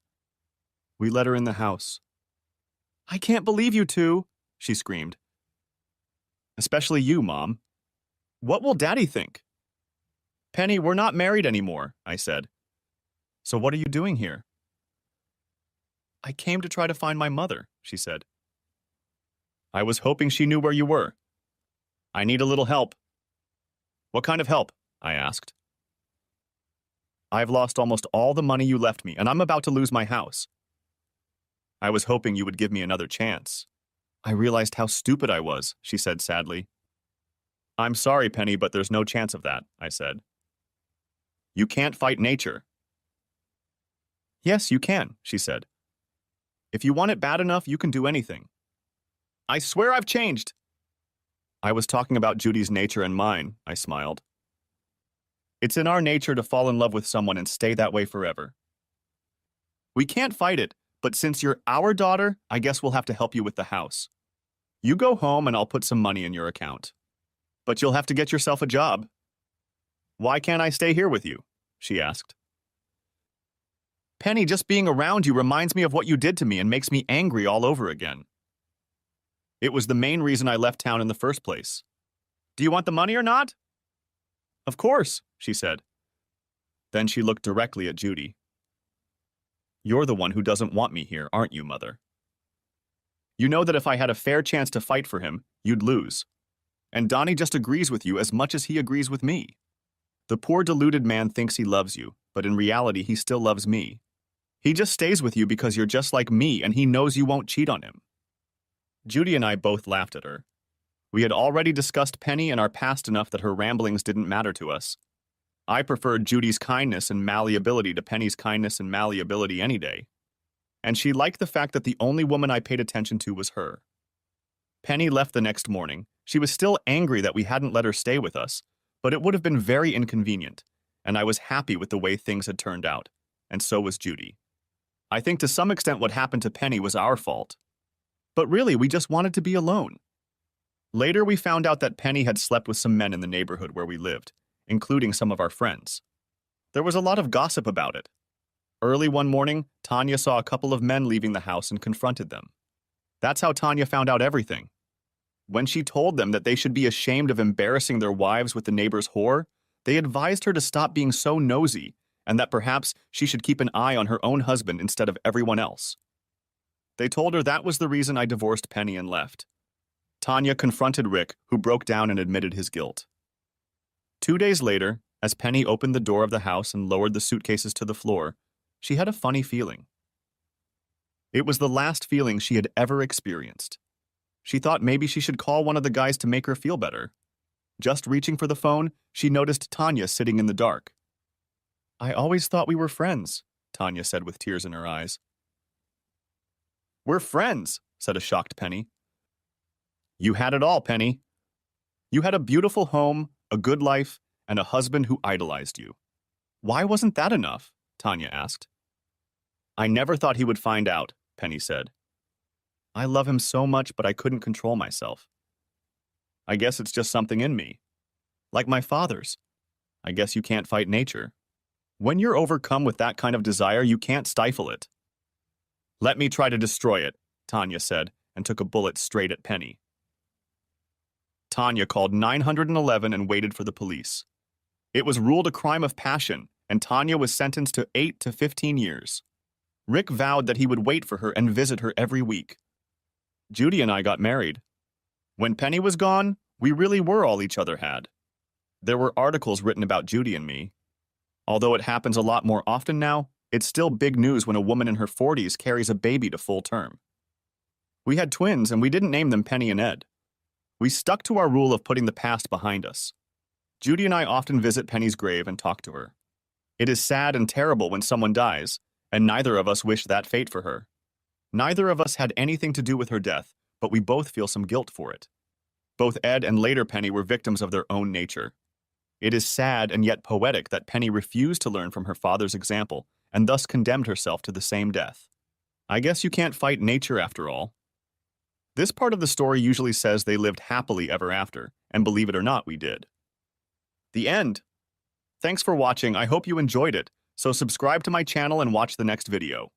[SPEAKER 1] We let her in the house. "I can't believe you two," she screamed. "Especially you, Mom. What will Daddy think?" "Penny, we're not married anymore," I said. "So what are you doing here?" "I came to try to find my mother," she said. "I was hoping she knew where you were. I need a little help." "What kind of help?" I asked. "I've lost almost all the money you left me, and I'm about to lose my house. I was hoping you would give me another chance." "I realized how stupid I was," she said sadly. "I'm sorry, Penny, but there's no chance of that," I said. "You can't fight nature." "Yes, you can," she said. "If you want it bad enough, you can do anything." "I swear I've changed." "I was talking about Judy's nature and mine," I smiled. "It's in our nature to fall in love with someone and stay that way forever. We can't fight it, but since you're our daughter, I guess we'll have to help you with the house. You go home and I'll put some money in your account. But you'll have to get yourself a job." "Why can't I stay here with you?" she asked. "Penny, just being around you reminds me of what you did to me and makes me angry all over again. It was the main reason I left town in the first place. Do you want the money or not?" "Of course," she said. Then she looked directly at Judy. "You're the one who doesn't want me here, aren't you, Mother? You know that if I had a fair chance to fight for him, you'd lose. And Donnie just agrees with you as much as he agrees with me. The poor deluded man thinks he loves you, but in reality he still loves me. He just stays with you because you're just like me and he knows you won't cheat on him." Judy and I both laughed at her. We had already discussed Penny and our past enough that her ramblings didn't matter to us. I preferred Judy's kindness and malleability to Penny's kindness and malleability any day. And she liked the fact that the only woman I paid attention to was her. Penny left the next morning. She was still angry that we hadn't let her stay with us, but it would have been very inconvenient, and I was happy with the way things had turned out, and so was Judy. I think to some extent what happened to Penny was our fault. But really, we just wanted to be alone. Later, we found out that Penny had slept with some men in the neighborhood where we lived, including some of our friends. There was a lot of gossip about it. Early one morning, Tanya saw a couple of men leaving the house and confronted them. That's how Tanya found out everything. When she told them that they should be ashamed of embarrassing their wives with the neighbor's whore, they advised her to stop being so nosy and that perhaps she should keep an eye on her own husband instead of everyone else. They told her that was the reason I divorced Penny and left. Tanya confronted Rick, who broke down and admitted his guilt. 2 days later, as Penny opened the door of the house and lowered the suitcases to the floor, she had a funny feeling. It was the last feeling she had ever experienced. She thought maybe she should call one of the guys to make her feel better. Just reaching for the phone, she noticed Tanya sitting in the dark. "I always thought we were friends," Tanya said with tears in her eyes. "We're friends," said a shocked Penny. "You had it all, Penny. You had a beautiful home, a good life, and a husband who idolized you. Why wasn't that enough?" Tanya asked. "I never thought he would find out," Penny said. "I love him so much, but I couldn't control myself. I guess it's just something in me. Like my father's. I guess you can't fight nature. When you're overcome with that kind of desire, you can't stifle it." "Let me try to destroy it," Tanya said, and took a bullet straight at Penny. Tanya called 911 and waited for the police. It was ruled a crime of passion, and Tanya was sentenced to 8 to 15 years. Rick vowed that he would wait for her and visit her every week. Judy and I got married. When Penny was gone, we really were all each other had. There were articles written about Judy and me. Although it happens a lot more often now, it's still big news when a woman in her 40s carries a baby to full term. We had twins, and we didn't name them Penny and Ed. We stuck to our rule of putting the past behind us. Judy and I often visit Penny's grave and talk to her. It is sad and terrible when someone dies, and neither of us wish that fate for her. Neither of us had anything to do with her death, but we both feel some guilt for it. Both Ed and later Penny were victims of their own nature. It is sad and yet poetic that Penny refused to learn from her father's example and thus condemned herself to the same death. I guess you can't fight nature after all. This part of the story usually says they lived happily ever after, and believe it or not, we did. The end. Thanks for watching. I hope you enjoyed it, so subscribe to my channel and watch the next video.